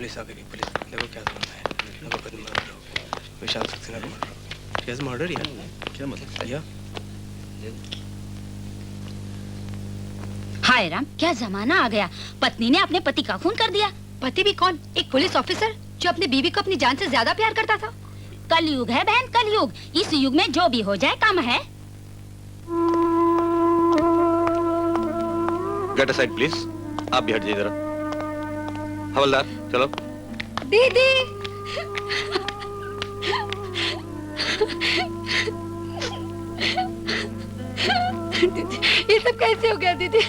Police आ गई, police. देखो क्या मामला है, देखो कदम मर्डर हो गया, विशाल सक्सेना का मर्डर। कैसे मर्डर यार? क्या मतलब भैया? हाय राम, क्या जमाना आ गया। पत्नी ने अपने पति का खून कर दिया। पति भी कौन? एक पुलिस ऑफिसर जो अपनी बीवी को अपनी जान से ज्यादा प्यार करता था। कलयुग है बहन, कलयुग। इस युग में जो भी हो जाए कम है। Get aside please. आप भी हट जाइए जरा। हवलदार चलो। दीदी दीदी, ये सब कैसे हो गया दीदी?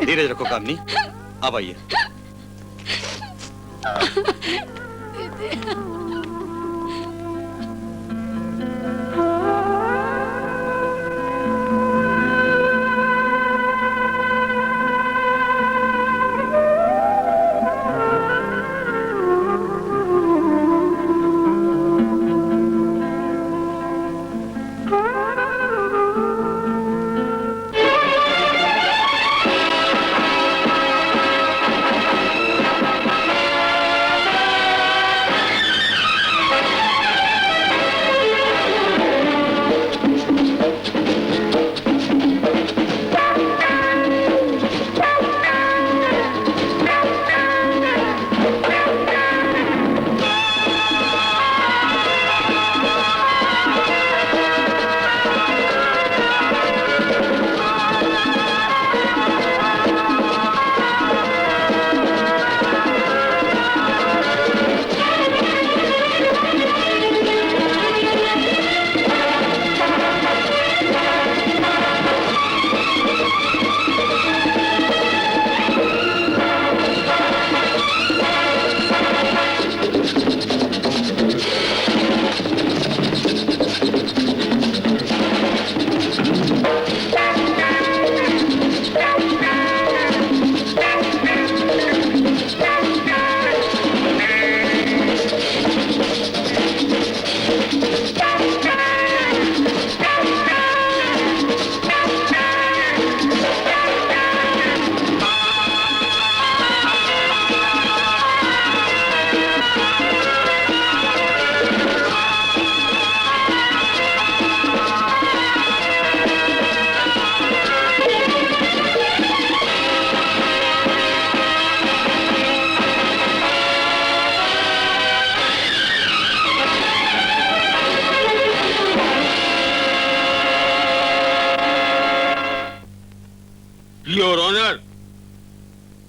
धीरज रखो कामनी, आप आइए।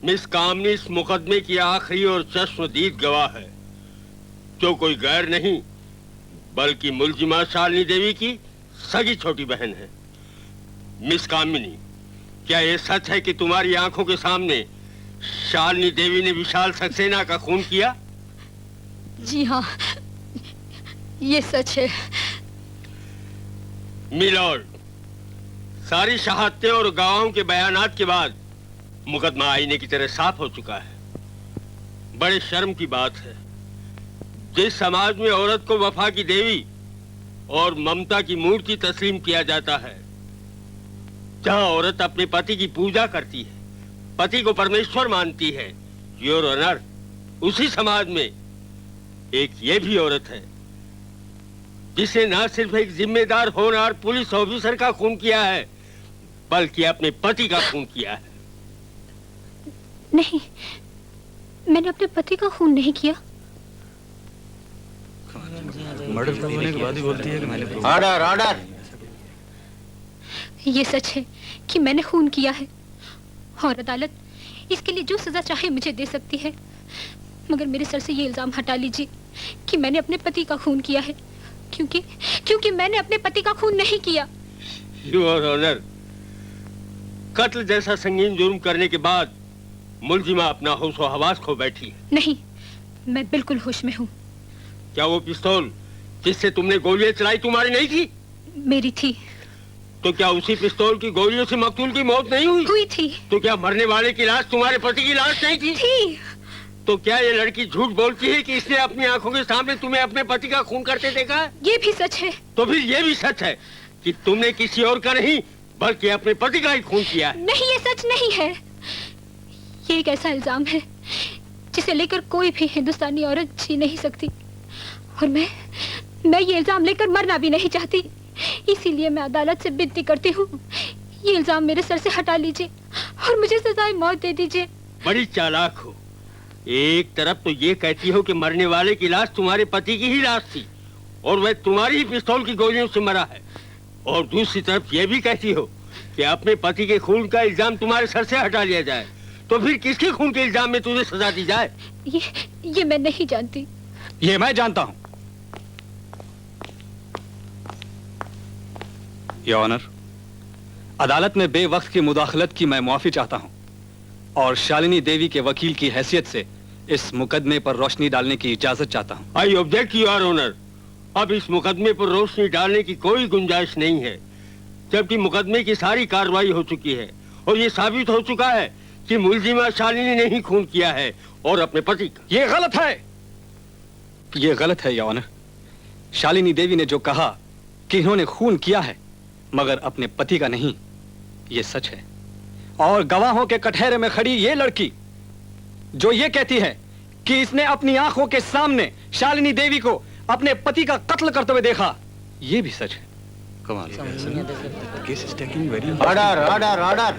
मिस कामनी इस मुकदमे की आखिरी और चश्मदीद गवाह है, जो कोई गैर नहीं बल्कि मुलजिमा शालिनी देवी की सगी छोटी बहन है। मिस कामिनी, क्या ये सच है कि तुम्हारी आंखों के सामने शालिनी देवी ने विशाल सक्सेना का खून किया? जी हाँ, ये सच है। मिलॉर्ड, सारी शहादतें और गवाहों के बयानात के बाद मुकदमा आईने की तरह साफ हो चुका है। बड़े शर्म की बात है, जिस समाज में औरत को वफा की देवी और ममता की मूर्ति तस्लीम किया जाता है, जहां औरत अपने पति की पूजा करती है, पति को परमेश्वर मानती है, योर ऑनर, उसी समाज में एक ये भी औरत है जिसे न सिर्फ एक जिम्मेदार होनहार पुलिस ऑफिसर का खून किया है, बल्कि अपने पति का खून किया है। नहीं, मैंने अपने पति का खून नहीं किया। मर्डर होने के बाद ही बोलती है कि मैंने। Order order. ये सच है कि मैंने खून किया है और अदालत इसके लिए जो सजा चाहे मुझे दे सकती है, मगर मेरे सर से ये इल्जाम हटा लीजिए कि मैंने अपने पति का खून किया है, क्योंकि मैंने अपने पति का खून नहीं किया। योर ऑनर, कत्ल जैसा संगीन जुर्म करने के बाद मुलजिमा अपना होश और हवास खो बैठी है। नहीं, मैं बिल्कुल होश में हूँ। क्या वो पिस्तौल जिससे तुमने गोलियां चलाई तुम्हारी नहीं थी? मेरी थी। तो क्या उसी पिस्तौल की गोलियों से मकतूल की मौत नहीं हुई? हुई थी। तो क्या मरने वाले की लाश तुम्हारे पति की लाश नहीं थी? थी। तो क्या ये लड़की झूठ बोलती है कि इसने अपनी आंखों के सामने तुम्हें अपने पति का खून करते देखा? ये भी सच है। तो फिर ये भी सच है कि तुमने किसी और का नहीं बल्कि अपने पति का ही खून किया है। नहीं, ये सच नहीं है। ये एक ऐसा इल्जाम है जिसे लेकर कोई भी हिंदुस्तानी औरत जी नहीं सकती, और मैं ये इल्जाम लेकर मरना भी नहीं चाहती। इसीलिए मैं अदालत से विनती करती हूँ, ये इल्जाम मेरे सर से हटा लीजिए और मुझे सजाए मौत दे दीजिए। बड़ी चालाक हो। एक तरफ तो ये कहती हो कि मरने वाले की लाश तुम्हारे पति की ही लाश थी और वह तुम्हारी ही पिस्तौल की गोलियों से मरा है, और दूसरी तरफ ये भी कहती हो कि अपने पति के खून का इल्जाम तुम्हारे सर से हटा लिया जाए। तो फिर किसके खून के इल्जाम में तुझे सजा दी जाए? ये मैं नहीं जानती। ये मैं जानता हूं। योर ऑनर, अदालत में बेवक्त की मुदाखलत की मैं माफी चाहता हूं और शालिनी देवी के वकील की हैसियत से इस मुकदमे पर रोशनी डालने की इजाजत चाहता हूं। I object your honour. अब इस मुकदमे पर रोशनी डालने की कोई गुंजाइश नहीं है, जबकि मुकदमे की सारी कार्रवाई हो चुकी है और ये साबित हो चुका है कि मुलजिमा शालिनी ने ही खून किया है और अपने पति का। ये गलत है, ये गलत है योर ऑनर। शालिनी देवी ने जो कहा कि इन्होंने खून किया है मगर अपने पति का नहीं, ये सच है। और गवाहों के कटहरे में खड़ी ये लड़की जो ये कहती है कि इसने अपनी आंखों के सामने शालिनी देवी को अपने पति का कत्ल करते हुए देखा, ये भी सच है। कमाल। Order order order.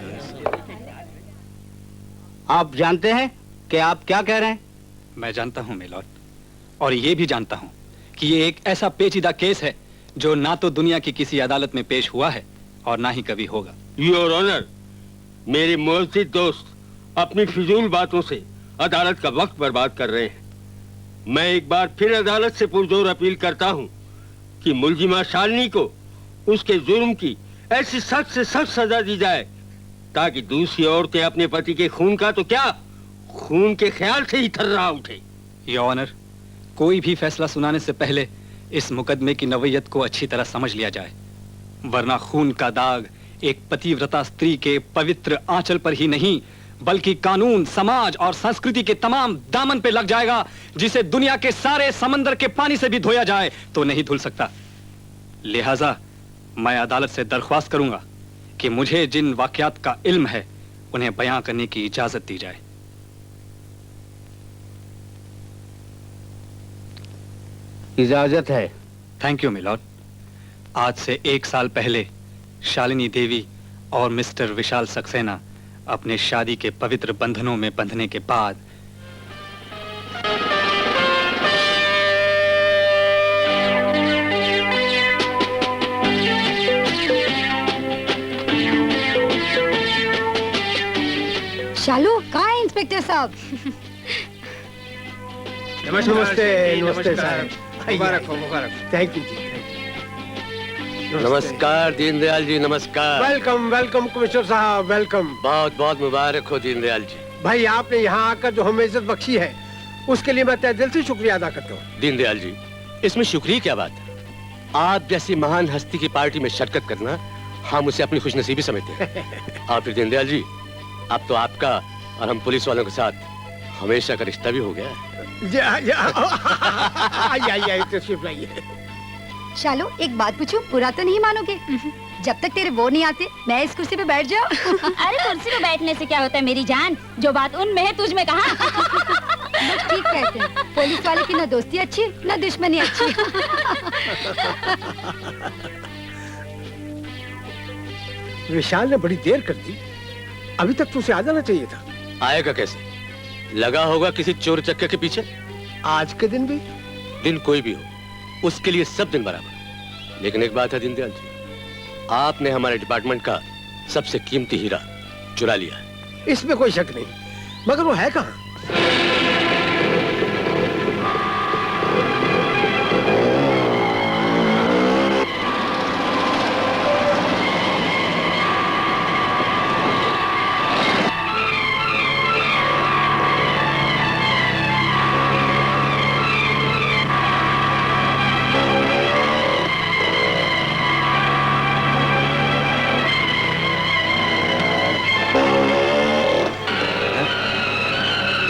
आप जानते हैं कि आप क्या कह रहे हैं? मैं जानता हूं मिलॉर्ड, और ये भी जानता हूं कि ये एक ऐसा पेचीदा केस है जो ना तो दुनिया की किसी अदालत में पेश हुआ है और ना ही कभी होगा। योर ऑनर, मेरे मुअज़्ज़िज़ दोस्त अपनी फिजूल बातों से अदालत का वक्त बर्बाद कर रहे हैं। मैं एक बार फिर अदालत से पुरजोर अपील करता हूं कि मुलजिमा शालिनी को उसके जुर्म की ऐसी सख्त से सख्त सजा दी जाए ताकि दूसरी औरतें अपने पति के खून का तो क्या, खून के ख्याल से ही थर्रा उठे। योर ऑनर, कोई भी फैसला सुनाने से पहले इस मुकदमे की नवैयत को अच्छी तरह समझ लिया जाए, वरना खून का दाग एक पतिव्रता स्त्री के पवित्र आंचल पर ही नहीं बल्कि कानून, समाज और संस्कृति के तमाम दामन पे लग जाएगा, जिसे दुनिया के सारे समंदर के पानी से भी धोया जाए तो नहीं धुल सकता। लिहाजा मैं अदालत से दरख्वास्त करूंगा कि मुझे जिन वाकयात का इल्म है उन्हें बयां करने की इजाजत दी जाए। इजाजत है। Thank you milord. आज से 1 साल पहले शालिनी देवी और मिस्टर विशाल सक्सेना अपने शादी के पवित्र बंधनों में बंधने के बाद शालू, कहाँ है इंस्पेक्टर साहब? नमस्ते नमस्ते साहब। मुबारक हो, मुबारक। थैंक यू जी। नमस्कार दीनदयाल जी, नमस्कार। वेलकम वेलकम कमिश्नर साहब, वेलकम। बहुत बहुत मुबारक हो दीनदयाल जी। भाई, आपने यहाँ आकर जो हमें इज्जत बख्शी है उसके लिए मैं तहे दिल से शुक्रिया अदा करता हूँ। दीनदयाल जी, इसमें शुक्रिया क्या बात है? आप जैसी महान हस्ती की पार्टी में शिरकत करना हम उसे अपनी खुशनसीबी समझते हैं। और फिर दीनदयाल जी, अब तो आपका और हम पुलिस वालों के साथ हमेशा का रिश्ता भी हो गया है। तशरीफ लाइए। शालू, एक बात पूछूं, बुरा तो नहीं मानोगे? जब तक तेरे वो नहीं आते मैं इस कुर्सी पे बैठ जाऊं? अरे कुर्सी पे बैठने से क्या होता है मेरी जान, जो बात उनमें है तुझ में कहाँ। बस ठीक कहते हैं, पुलिस वाले की ना दोस्ती अच्छी ना दुश्मनी अच्छी। विशाल ने बड़ी देर कर दी, अभी तक तो उसे आ जाना चाहिए था। आएगा कैसे? लगा होगा किसी चोर चक्के के पीछे। आज के दिन भी? दिन कोई भी हो, उसके लिए सब दिन बराबर। लेकिन एक बात है दीनदयाल जी, आपने हमारे डिपार्टमेंट का सबसे कीमती हीरा चुरा लिया है। इसमें कोई शक नहीं, मगर वो है कहाँ?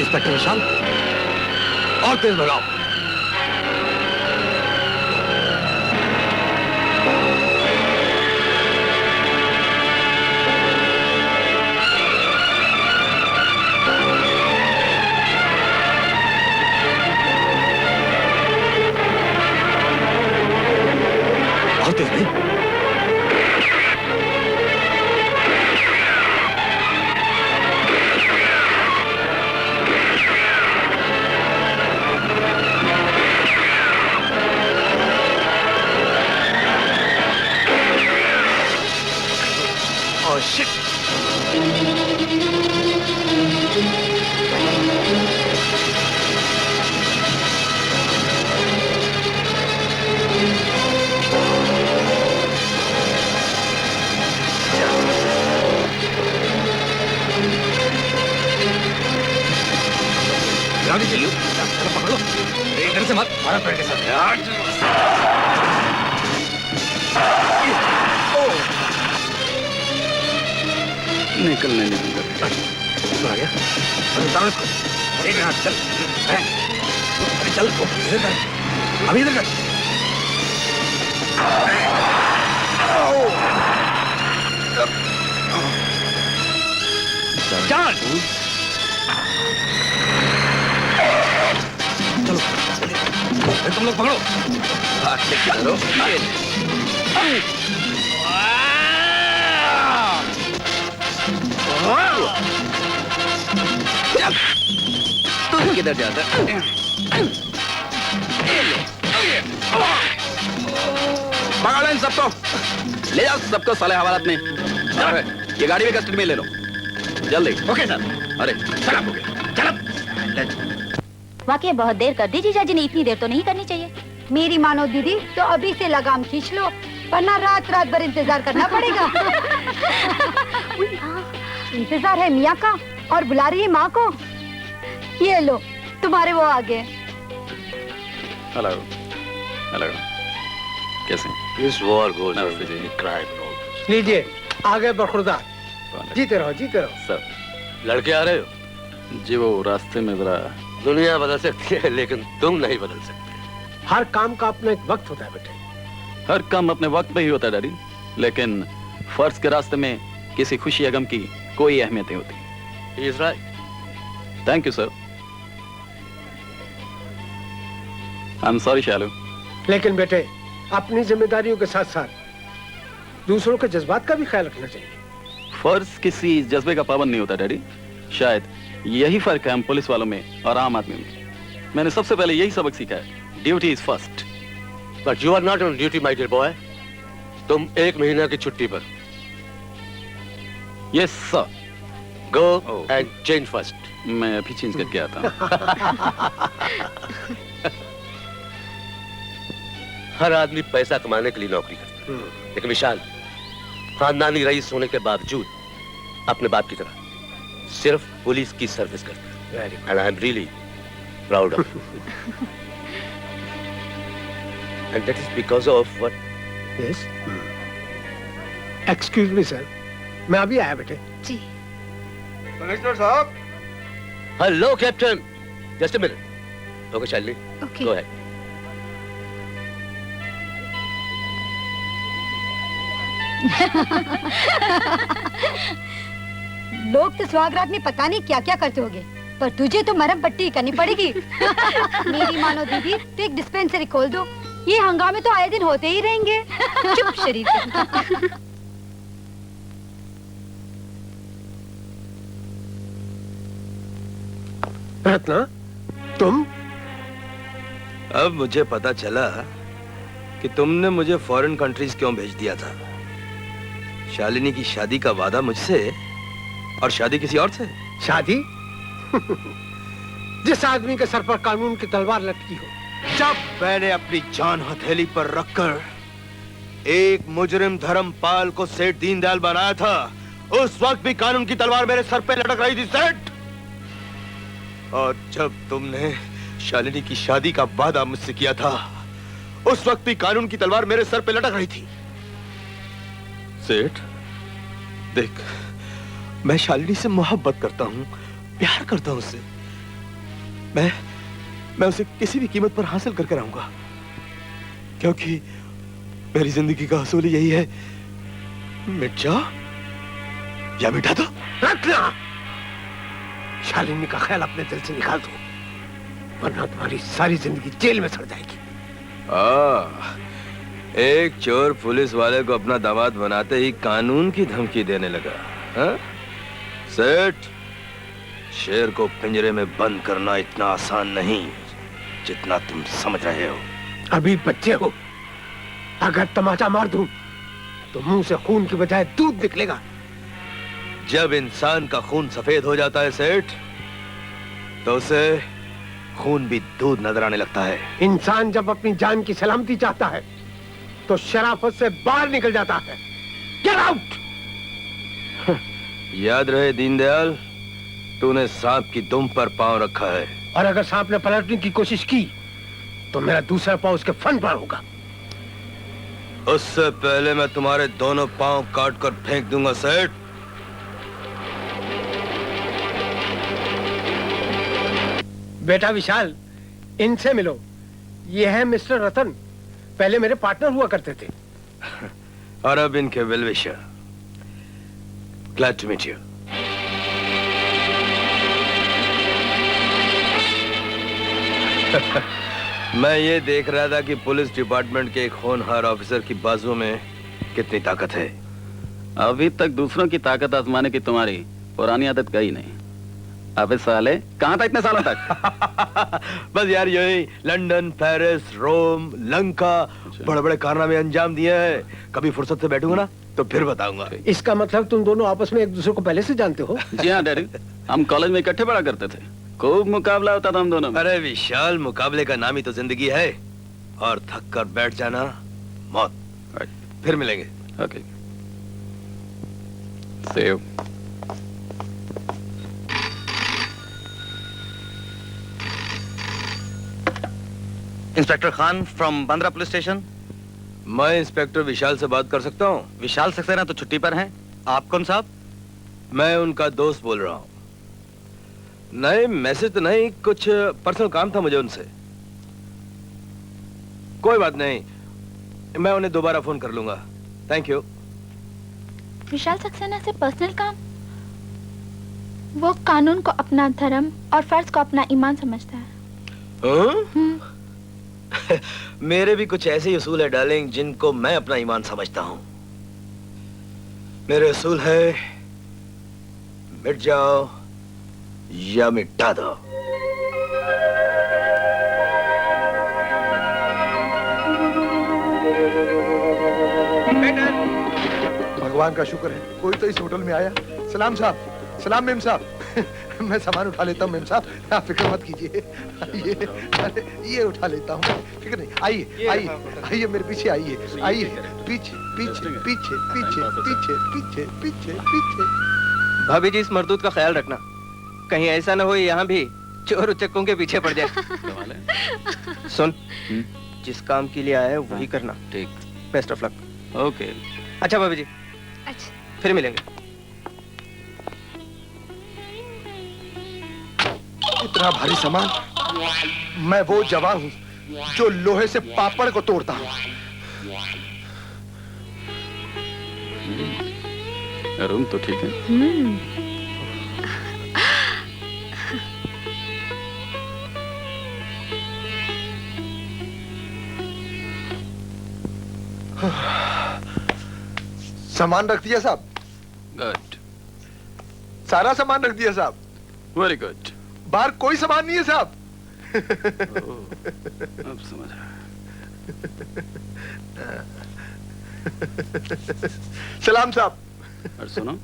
इंस्पेक्टर विशाल, और तेज भगाओ। से मत मारा पेड़ के साथ। निकलने नहीं दूंगा। आ गया चल अरे चल इधर कर, अभी इधर कर। जान चलो तुम लोग पकड़ो। तू किधर जाता है? पकड़ लो इन सबको, ले जाओ सबको साले हवालात में। अरे ये गाड़ी भी कस्टडी में ले लो जल्दी। Okay sir. अरे चलो वाकई बहुत देर कर दी जीजाजी ने, इतनी देर तो नहीं करनी चाहिए। मेरी मानो दीदी तो अभी से लगाम खींच लो, वरना रात रात भर इंतजार करना पड़ेगा। इंतजार है मियाँ का और बुला रही है माँ को। ये लो तुम्हारे वो आ गए। हेलो हेलो, कैसे? This war goes on with any crime and all. लीजिए आ गए बखुरदार, जीते रहो जीते रहो। सर लड़के आ रहे हो? जी वो रास्ते में जरा। दुनिया बदल सकती है लेकिन तुम नहीं बदल सकते। हर काम का अपना एक वक्त होता है बेटे। हर काम अपने वक्त पे ही होता है डैडी, लेकिन फर्ज के रास्ते में किसी खुशी या गम की कोई अहमियत नहीं होती। He is right. Thank you sir. I am sorry Shalu. लेकिन बेटे अपनी जिम्मेदारियों के साथ साथ दूसरों के जज्बात का भी ख्याल रखना चाहिए। फर्ज किसी जज्बे का पाबंद नहीं होता डैडी, शायद यही फर्क है हम पुलिस वालों में और आम आदमी में। मैंने सबसे पहले यही सबक सीखा है, duty is first. But you are not on duty, my dear boy. तुम 1 महीना की छुट्टी पर। Yes sir. Go Oh. and change first. मैं अभी चेंज करके आता हूँ। हर आदमी पैसा कमाने के लिए नौकरी करता है, लेकिन विशाल खानदानी रईस होने के बावजूद अपने बाप की तरह सिर्फ पुलिस की सर्विस करता है। And I am really proud of you. And that is because of what? Yes excuse me sir, मैं अभी आया बेटे। जी कमिश्नर साहब। Hello, Captain. Just a minute. Okay, Shalini. Okay. Go ahead. लोग तो सुहागरात में पता नहीं क्या क्या करते होंगे, पर तुझे तो मरहम पट्टी करनी पड़ेगी। मेरी मानो दीदी तो एक डिस्पेंसरी खोल दो, ये हंगामे तो आए दिन होते ही रहेंगे। चुप शरीफ। रत्ना तुम? अब मुझे पता चला कि तुमने मुझे फॉरेन कंट्रीज क्यों भेज दिया था। शालिनी की शादी का वादा मुझसे और शादी किसी और से। शादी? जिस आदमी के सर पर कानून की तलवार लटकी हो। जब मैंने अपनी जान हथेली पर रखकर एक मुजरिम धर्मपाल को सेठ दीनदयाल बनाया था, उस वक्त भी कानून की तलवार मेरे सर पे लटक रही थी सेठ। और जब तुमने शालिनी की शादी का वादा मुझसे किया था, उस वक्त भी कानून की तलवार मेरे सर पे लटक रही थी। सेठ देख, मैं शालिनी से मोहब्बत करता हूँ, प्यार करता हूँ उससे। मैं उसे किसी भी कीमत पर हासिल करके रहूंगा, क्योंकि मेरी जिंदगी का असूल यही है, मिट जाओ या मिटा दो। रत्ना, शालिनी का ख्याल अपने दिल से निकाल दो, वरना तुम्हारी सारी जिंदगी जेल में सड़ जाएगी। एक चोर पुलिस वाले को अपना दामाद बनाते ही कानून की धमकी देने लगा। हाँ? सेठ, शेर को पिंजरे में बंद करना इतना आसान नहीं जितना तुम समझ रहे हो। अभी बच्चे हो, अगर तमाचा मार दूं तो मुंह से खून की बजाय दूध निकलेगा। जब इंसान का खून सफेद हो जाता है सेठ, तो उसे खून भी दूध नजर आने लगता है। इंसान जब अपनी जान की सलामती चाहता है तो शराफत से बाहर निकल जाता है। Get out. याद रहे दीनदयाल, तूने सांप की दुम पर पांव रखा है। और अगर सांप ने पलटने की कोशिश की तो मेरा दूसरा पाँव उसके फन पर होगा। उससे पहले मैं तुम्हारे दोनों पांव काट कर फेंक दूंगा सेठ। बेटा विशाल, इनसे मिलो। ये है मिस्टर रतन, पहले मेरे पार्टनर हुआ करते थे। और अब इनके well wisher. Glad to meet you. मैं ये देख रहा था कि पुलिस डिपार्टमेंट के एक होनहार ऑफिसर की बाजू में कितनी ताकत है। अभी तक दूसरों की ताकत आजमाने की तुम्हारी पुरानी आदत गई नहीं। अबे साले, कहाँ था इतने सालों तक? बस यार यही लंदन, पेरिस, रोम, लंका, बड़े बड़े कारनामे अंजाम दिए हैं। कभी फुर्सत से बैठूंगा ना तो फिर बताऊंगा। इसका मतलब तुम दोनों आपस में एक दूसरे को पहले से जानते हो? जी हाँ डैडी, हम कॉलेज में इकट्ठे पढ़ा करते थे। खूब मुकाबला होता था हम दोनों में। अरे विशाल, मुकाबले का नाम ही तो जिंदगी है, और थक कर बैठ जाना मौत। फिर मिलेंगे। Okay, see you. Inspector Khan from Bandra police station. मैं इंस्पेक्टर विशाल से बात कर सकता हूँ? विशाल सक्सेना तो छुट्टी पर हैं। आप कौन साहब? मैं उनका दोस्त बोल रहा हूँ। नहीं, मैसेज तो नहीं, कुछ पर्सनल काम था मुझे उनसे। कोई बात नहीं, मैं उन्हें दोबारा फोन कर लूंगा। Thank you. विशाल सक्सेना से पर्सनल काम? वो कानून को अपना धर्म और फर्ज को अपना ईमान समझता है। मेरे भी कुछ ऐसे ही उसूल है डार्लिंग, जिनको मैं अपना ईमान समझता हूँ। मेरे उसूल है, मिट जाओ या मिटा दो। भगवान का शुक्र है कोई तो इस होटल में आया। सलाम साहब। सलाम मेम साहब। मैं सामान उठा लेता हूँ मेम साहब, आप फिक्र मत कीजिए। ये उठा लेता हूँ, फिक्र नहीं। आइए आइए आइए, मेरे पीछे आइए। आइए, पीछे पीछे पीछे पीछे पीछे पीछे पीछे पीछे। भाभी जी, इस मरदूद का ख्याल रखना, कहीं ऐसा न हो यहाँ भी चोर उचक्कों के पीछे पड़ जाए। सुन, जिस काम के लिए आया है वही करना। ठीक, बेस्ट ऑफ लक। ओके। अच्छा भाभी जी, अच्छा, फिर मिलेंगे। इतना भारी सामान, मैं वो जवान हूँ जो लोहे से पापड़ को तोड़ता हूँ। रूम तो ठीक है। सामान रख दिया साहब? गुड। सारा सामान रख दिया साहब? Very good. बाहर कोई सामान नहीं है साहब? अब समझ आया। सलाम साहब। और सुनो,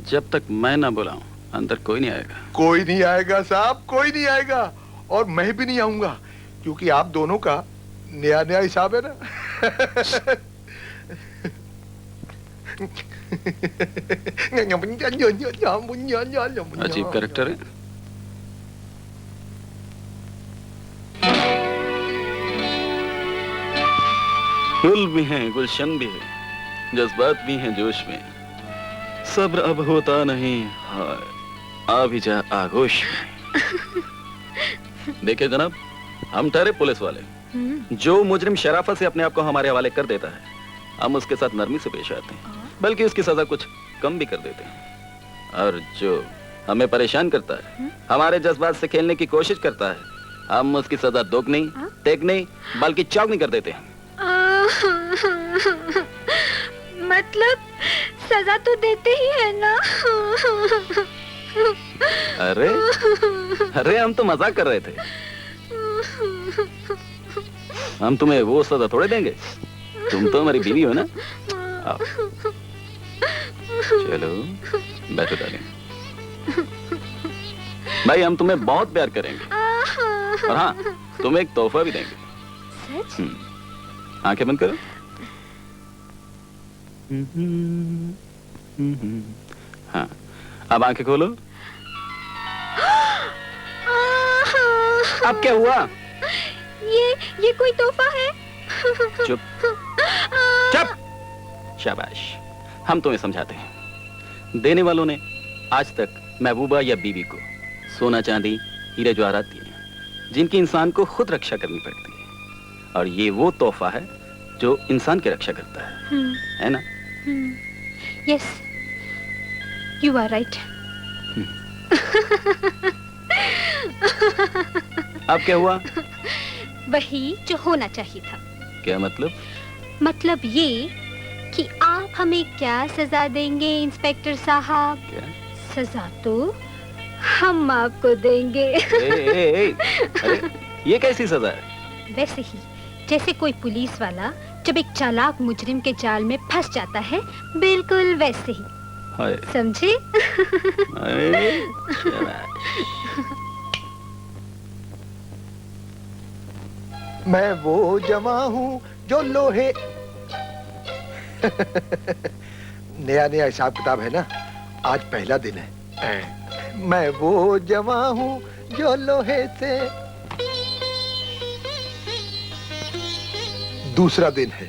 जब तक मैं ना बुलाऊं अंदर कोई नहीं आएगा। कोई नहीं आएगा साहब, कोई नहीं आएगा, और मैं भी नहीं आऊंगा, क्योंकि आप दोनों का नया नया हिसाब है ना। अजीब कैरेक्टर है। फूल भी हैं, गुलशन भी है, जज्बात भी हैं जोश में, सब्र अब होता नहीं, हाय आ भी जा आगोश में। देखिए जनाब, हम ठहरे पुलिस वाले। जो मुजरिम शराफत से अपने आप को हमारे हवाले कर देता है, हम उसके साथ नरमी से पेश आते हैं, बल्कि उसकी सजा कुछ कम भी कर देते हैं। और जो हमें परेशान करता है, हमारे जज्बात से खेलने की कोशिश करता है, हम उसकी सजा दोगुनी, तेगुनी, बल्कि चौगुनी कर देते हैं। मतलब सजा तो देते ही है ना? अरे अरे, हम तो मजाक कर रहे थे। हम तुम्हें वो सजा थोड़े देंगे, तुम तो हमारी बीवी हो ना। आओ, चलो बैठो डालें। भाई, हम तुम्हें बहुत प्यार करेंगे, और हाँ, तुम्हें एक तोहफा भी देंगे। आंखें बंद करो। हाँ, अब आंखें खोलो। अब क्या हुआ? ये कोई तोहफा है? चुप चुप। शाबाश, हम तुम्हें समझाते हैं। देने वालों ने आज तक महबूबा या बीवी को सोना चांदी हीरे जवाहरात दिए, जिनकी इंसान को खुद रक्षा करनी पड़ती है, और ये वो तोहफा है जो इंसान की रक्षा करता है ना? Yes, you are right. अब क्या हुआ? वही जो होना चाहिए था। क्या मतलब? मतलब ये कि आप हमें क्या सजा देंगे इंस्पेक्टर साहब? क्या? सजा तो हम आपको देंगे। अरे, ये कैसी सजा है? वैसे ही जैसे कोई पुलिस वाला जब एक चालाक मुजरिम के जाल में फंस जाता है, बिल्कुल वैसे ही। समझे? मैं वो जमा हूँ जो लोहे नया नया हिसाब किताब है ना, आज पहला दिन है। मैं वो जमा हूँ जो लोहे से दूसरा दिन है।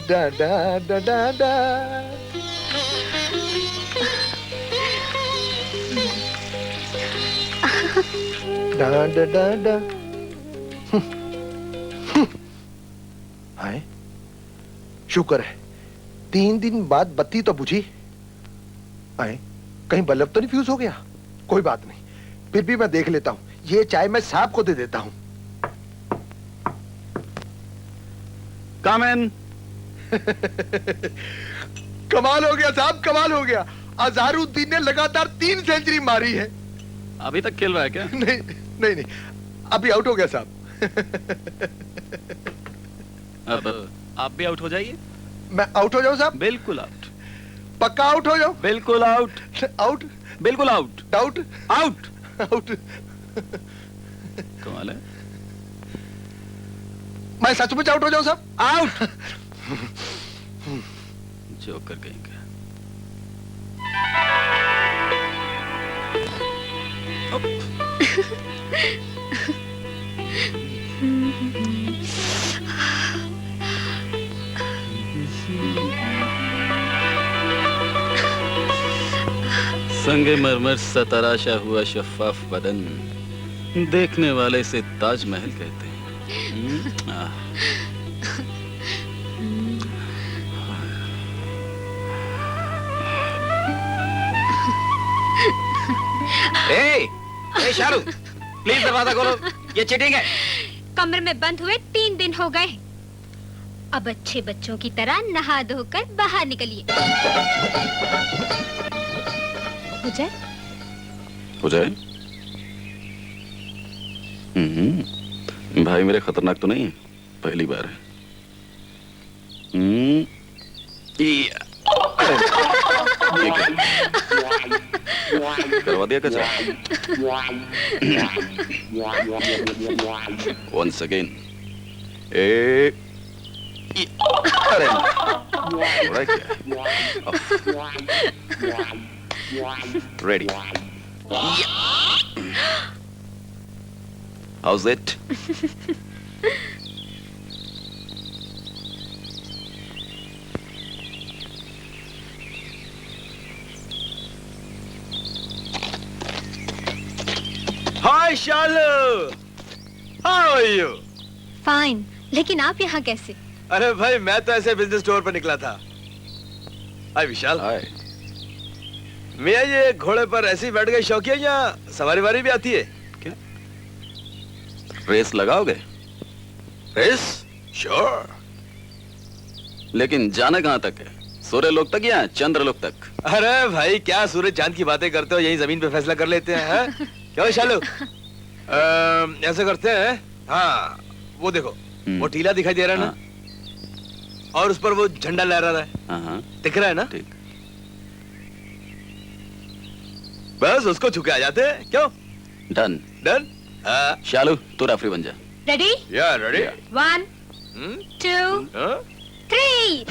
डा डा डा डा डा। डा डा डा डा। हाय, शुक्र है 3 दिन बाद बत्ती तो बुझी। हाय, कहीं बल्ब तो नहीं फ्यूज हो गया? कोई बात नहीं, फिर भी मैं देख लेता हूँ। ये चाय मैं साहब को दे देता हूँ। Come in। कमाल हो गया साहब, कमाल हो गया। अजहरुद्दीन ने लगातार 3 सेंचुरी मारी है। अभी तक खेल रहा है क्या? नहीं नहीं नहीं, अभी आउट हो गया साहब। अब आप भी आउट हो जाइए। मैं आउट हो जाऊं साहब? बिल्कुल आउट। पक्का आउट हो जाऊं? बिल्कुल आउट। आउट? बिल्कुल आउट। डाउट? आउट। आउट। कमाल है। मैं सचमुच आउट हो जाऊं साहब? आउट। जोकर कहेंगे। संगे मरमर सा तराशा हुआ शफाफ बदन, देखने वाले से ताजमहल कहते हैं। ए शालू, प्लीज दरवाजा खोलो, ये चीटिंग है। कमरे में बंद हुए 3 दिन हो गए। अब अच्छे बच्चों की तरह नहा धोकर बाहर निकलिए। हो जाए? हो जाए? भाई मेरे खतरनाक तो नहीं है, पहली बार है। करवा दिया कचरा। Once again. अरे ready. How's it? Hi Shalu, how are you? Fine, लेकिन आप यहाँ कैसे? अरे भाई मैं तो ऐसे बिजनेस टूर पर निकला था। हाय विशाल। हाय। मियाँ ये घोड़े पर ऐसे ही बैठ गए शौकिया या सवारी वारी भी आती है? क्या? रेस लगाओगे? रेस? श्योर। लेकिन जाना कहाँ तक है? सूर्य लोक तक या चंद्र लोक तक? अरे भाई क्या सूरज चांद की बातें करते हो, यही जमीन पे फैसला कर लेते हैं। क्या शालू? ऐसे करते हैं, हाँ वो देखो वो टीला दिखाई दे रहा है ना, और उस पर वो झंडा लहरा रहा है, दिख रहा है ना? ठीक। बस उसको छुके आ जाते हैं। क्यों? डन। डन। शालू तू रेफरी बन जा। रेडी? या रेडी। 1 2 3।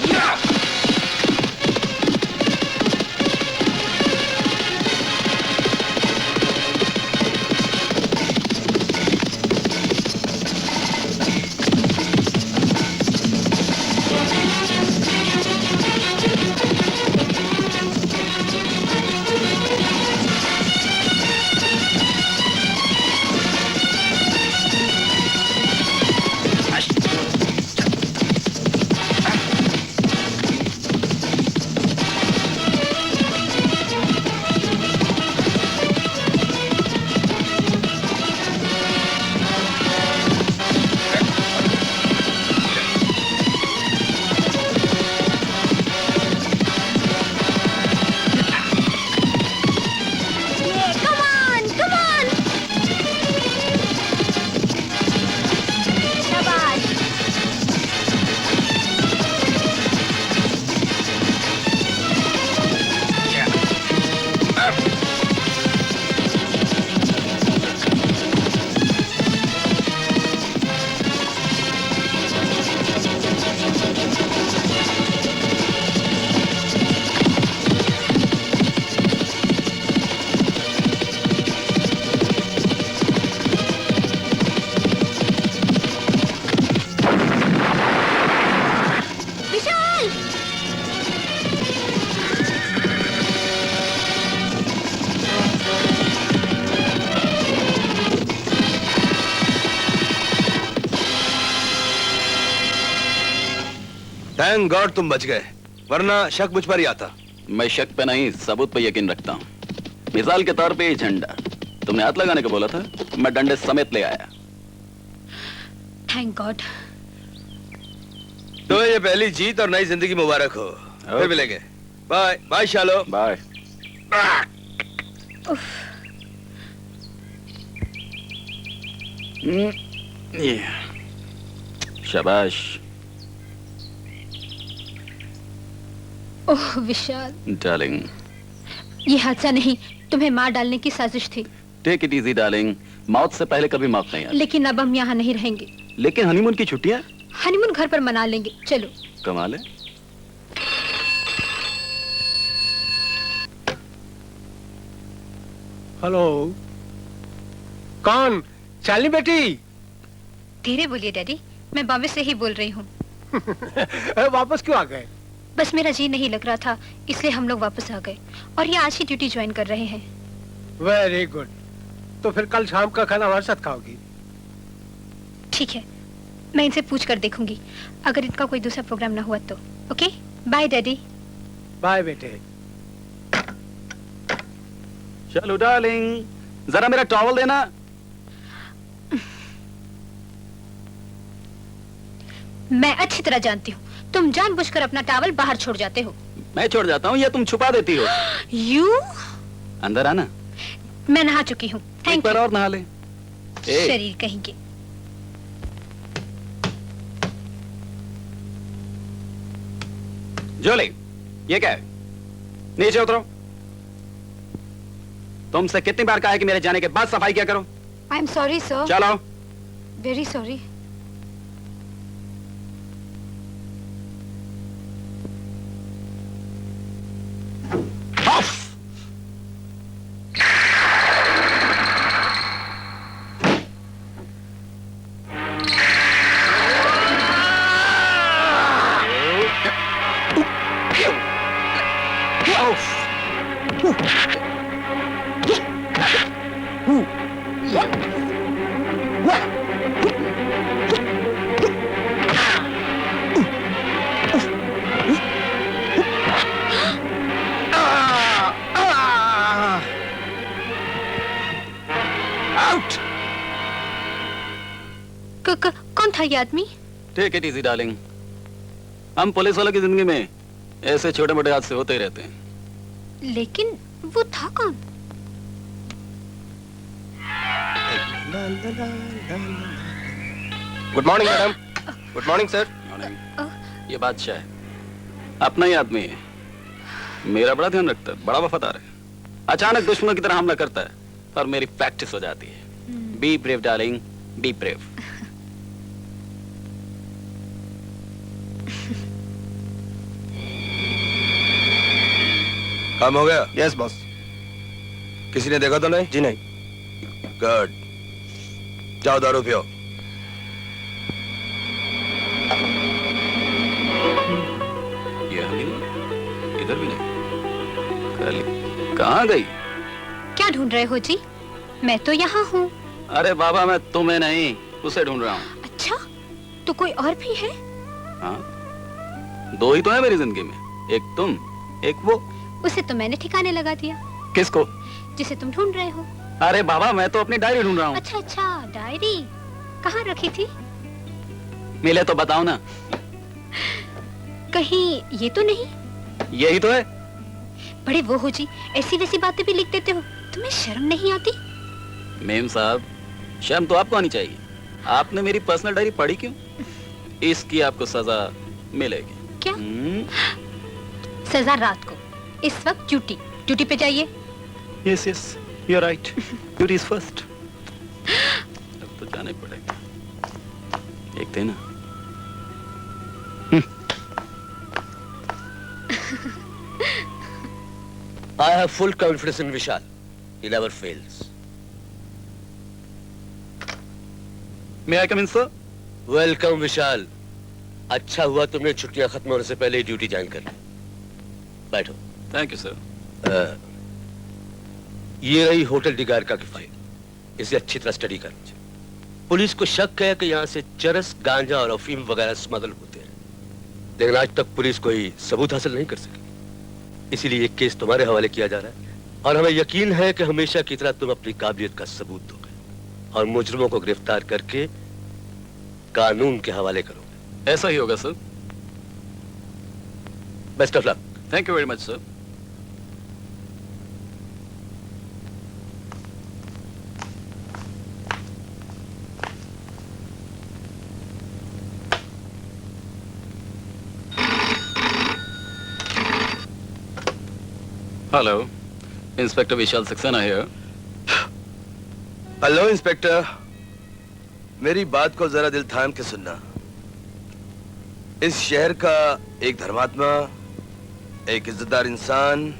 थैंक गॉड तुम बच गए, वरना शक मुझ पर ही आता। मैं शक पे नहीं, सबूत पे यकीन रखता हूँ। मिसाल के तौर पे ये झंडा तुमने हाथ लगाने को बोला था, मैं डंडे समेत ले आया। Thank God. तो ये पहली जीत और नई जिंदगी मुबारक हो। फिर मिलेंगे। Bye bye शालो। बाय। ये शाबाश। ओह विशाल डार्लिंग, ये हादसा नहीं, तुम्हें मार डालने की साजिश थी। टेक इट इजी डार्लिंग, मौत से पहले कभी मौत नहीं आती। लेकिन अब हम यहाँ नहीं रहेंगे। लेकिन हनीमून की छुट्टियां? हनीमून घर पर मना लेंगे, चलो। कमाल है। हेलो, कौन? शालिनी बेटी? धीरे बोलिए डैडी, मैं बॉम्बे से ही बोल रही हूँ। वापस क्यों आ गए? बस मेरा जी नहीं लग रहा था, इसलिए हम लोग वापस आ गए और ये आज ही ड्यूटी ज्वाइन कर रहे हैं। Very good. तो फिर कल शाम का खाना हमारे साथ खाओगी? ठीक है, मैं इनसे पूछ कर देखूंगी, अगर इनका कोई दूसरा प्रोग्राम ना हुआ तो। Okay, bye daddy. बाय बेटे। चलो डार्लिंग, जरा मेरा टॉवल देना। मैं अच्छी तरह जानती हूँ, तुम जानबूझकर अपना टॉवल बाहर छोड़ जाते हो। मैं छोड़ जाता हूँ या तुम छुपा देती हो? यू? अंदर आना। मैं नहा चुकी हूँ, थैंक यू। और नहा ले। शरीर कहेंगे। जोली, ये क्या है? नीचे उतरो। तुमसे कितनी बार कहा है कि मेरे जाने के बाद सफाई क्या करो? I am sorry sir. चलो। Very sorry. कौन था ये आदमी? टेक इट इजी डार्लिंग, हम पुलिस वालों की जिंदगी में ऐसे छोटे मोटे हादसे होते ही रहते हैं। लेकिन वो था कौन? Good morning madam. Good morning sir. Morning. ये बादशाह है, अपना ही आदमी है, मेरा बड़ा ध्यान रखता है, बड़ा वफादार है। अचानक दुश्मनों की तरह हमला करता है, पर मेरी प्रैक्टिस हो जाती है। Be brave darling, be brave. काम हो गया? Yes boss. किसी ने देखा तो नहीं? जी नहीं। गुड, जाओ दारू पियो। ये इधर भी नहीं। कहाँ गई? क्या ढूंढ रहे हो जी? मैं तो यहाँ हूँ। अरे बाबा, मैं तुम्हें नहीं, उसे ढूंढ रहा हूँ। अच्छा, तो कोई और भी है? हाँ, दो ही तो है मेरी जिंदगी में, एक तुम, एक वो। उसे तो मैंने ठिकाने लगा दिया। किसको? जिसे तुम ढूंढ रहे हो। अरे बाबा, मैं तो अपनी डायरी ढूंढ रहा हूँ। अच्छा अच्छा, डायरी कहाँ रखी थी? मिले तो बताओ ना। कहीं ये तो नहीं? यही तो है। बड़े वो हो जी, ऐसी वैसी बातें भी लिख देते हो, तुम्हें शर्म नहीं आती? मेम साहब, शर्म तो आपको आनी चाहिए। आपने मेरी पर्सनल डायरी पढ़ी क्यों? इसकी आपको सजा मिलेगी। क्या? सजा रात को, इस वक्त ड्यूटी पे जाइए। Yes yes, you are right, duty is first. अब तो जाना ही पड़ेगा। एक देना। I have full confidence in Vishal. He never fails. May I come in, sir? Welcome, Vishal. अच्छा हुआ तुमने छुट्टियां खत्म होने से पहले ही ड्यूटी ज्वाइन कर ली। बैठो। Thank you sir. ये रही होटल डिगारका की फाइल, इसे अच्छी तरह स्टडी कर लीजिए। पुलिस को शक है कि यहाँ से चरस, गांजा और अफीम वगैरह स्मगल होते हैं। लेकिन आज तक पुलिस कोई सबूत हासिल नहीं कर सकी। इसीलिए ये केस तुम्हारे हवाले किया जा रहा है और हमें यकीन है कि हमेशा की तरह तुम अपनी काबिलियत का सबूत दोगे और मुजरिमों को गिरफ्तार करके कानून के हवाले करोगे। ऐसा ही होगा sir. Best of luck. Thank you very much sir. Hello, inspector Vishal Saxena here. Hello inspector, मेरी बात को जरा दिल थाम के सुनना। इस शहर का एक धर्मात्मा, एक इज्जतदार इंसान,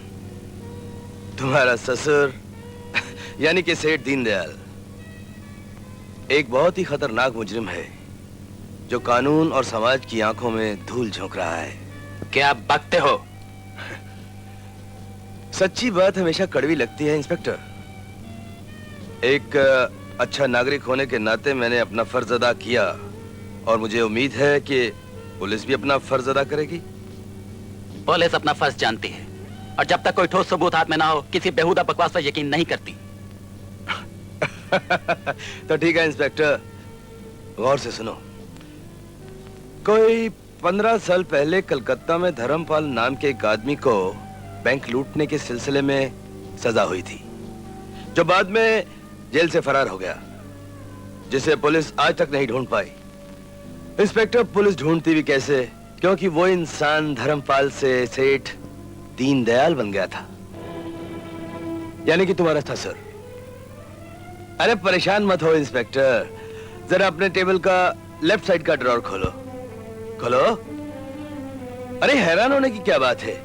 तुम्हारा ससुर यानी कि सेठ दीनदयाल एक बहुत ही खतरनाक मुजरिम है जो कानून और समाज की आंखों में धूल झोंक रहा है। क्या आप बकते हो? सच्ची बात हमेशा कड़वी लगती है इंस्पेक्टर। एक अच्छा नागरिक होने के नाते मैंने अपना फर्ज अदा किया और मुझे उम्मीद है कि पुलिस भी अपना फर्ज अदा करेगी। पुलिस अपना फर्ज जानती है और जब तक कोई ठोस सबूत हाथ में ना हो किसी बेहुदा बकवास पर यकीन नहीं करती। तो ठीक है इंस्पेक्टर, गौर से सुनो। कोई 15 साल पहले कलकत्ता में धर्मपाल नाम के एक आदमी को बैंक लूटने के सिलसिले में सजा हुई थी, जो बाद में जेल से फरार हो गया, जिसे पुलिस आज तक नहीं ढूंढ पाई। इंस्पेक्टर, पुलिस ढूंढती भी कैसे, क्योंकि वो इंसान धर्मपाल से सेठ दीनदयाल बन गया था, यानी कि तुम्हारा ससुर। अरे परेशान मत हो इंस्पेक्टर, जरा अपने टेबल का लेफ्ट साइड का ड्रॉर खोलो। खोलो। अरे हैरान होने की क्या बात है,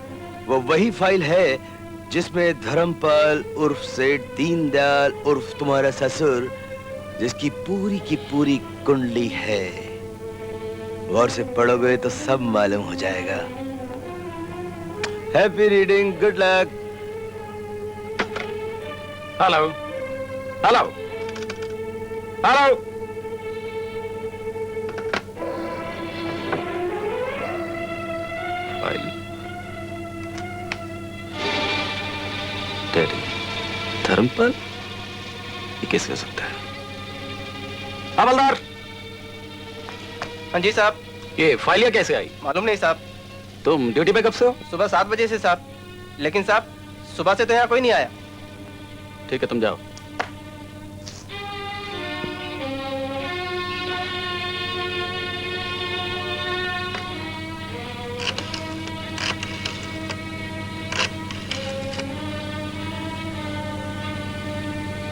वो वही फाइल है जिसमें धर्मपाल उर्फ सेठ दीनदयाल उर्फ तुम्हारा ससुर, जिसकी पूरी की पूरी कुंडली है। गौर से पढ़ोगे तो सब मालूम हो जाएगा। Happy reading, good luck. Hello hello hello. File daddy Dharampal, ये कैसे हो सकता है? हवलदार, हाँ जी साहब। ये फाइल कैसे आई? मालूम नहीं साहब। तुम ड्यूटी पे कब से हो? सुबह 7 बजे से साहब। लेकिन साहब सुबह से तो यहाँ कोई नहीं आया। ठीक है, तुम जाओ।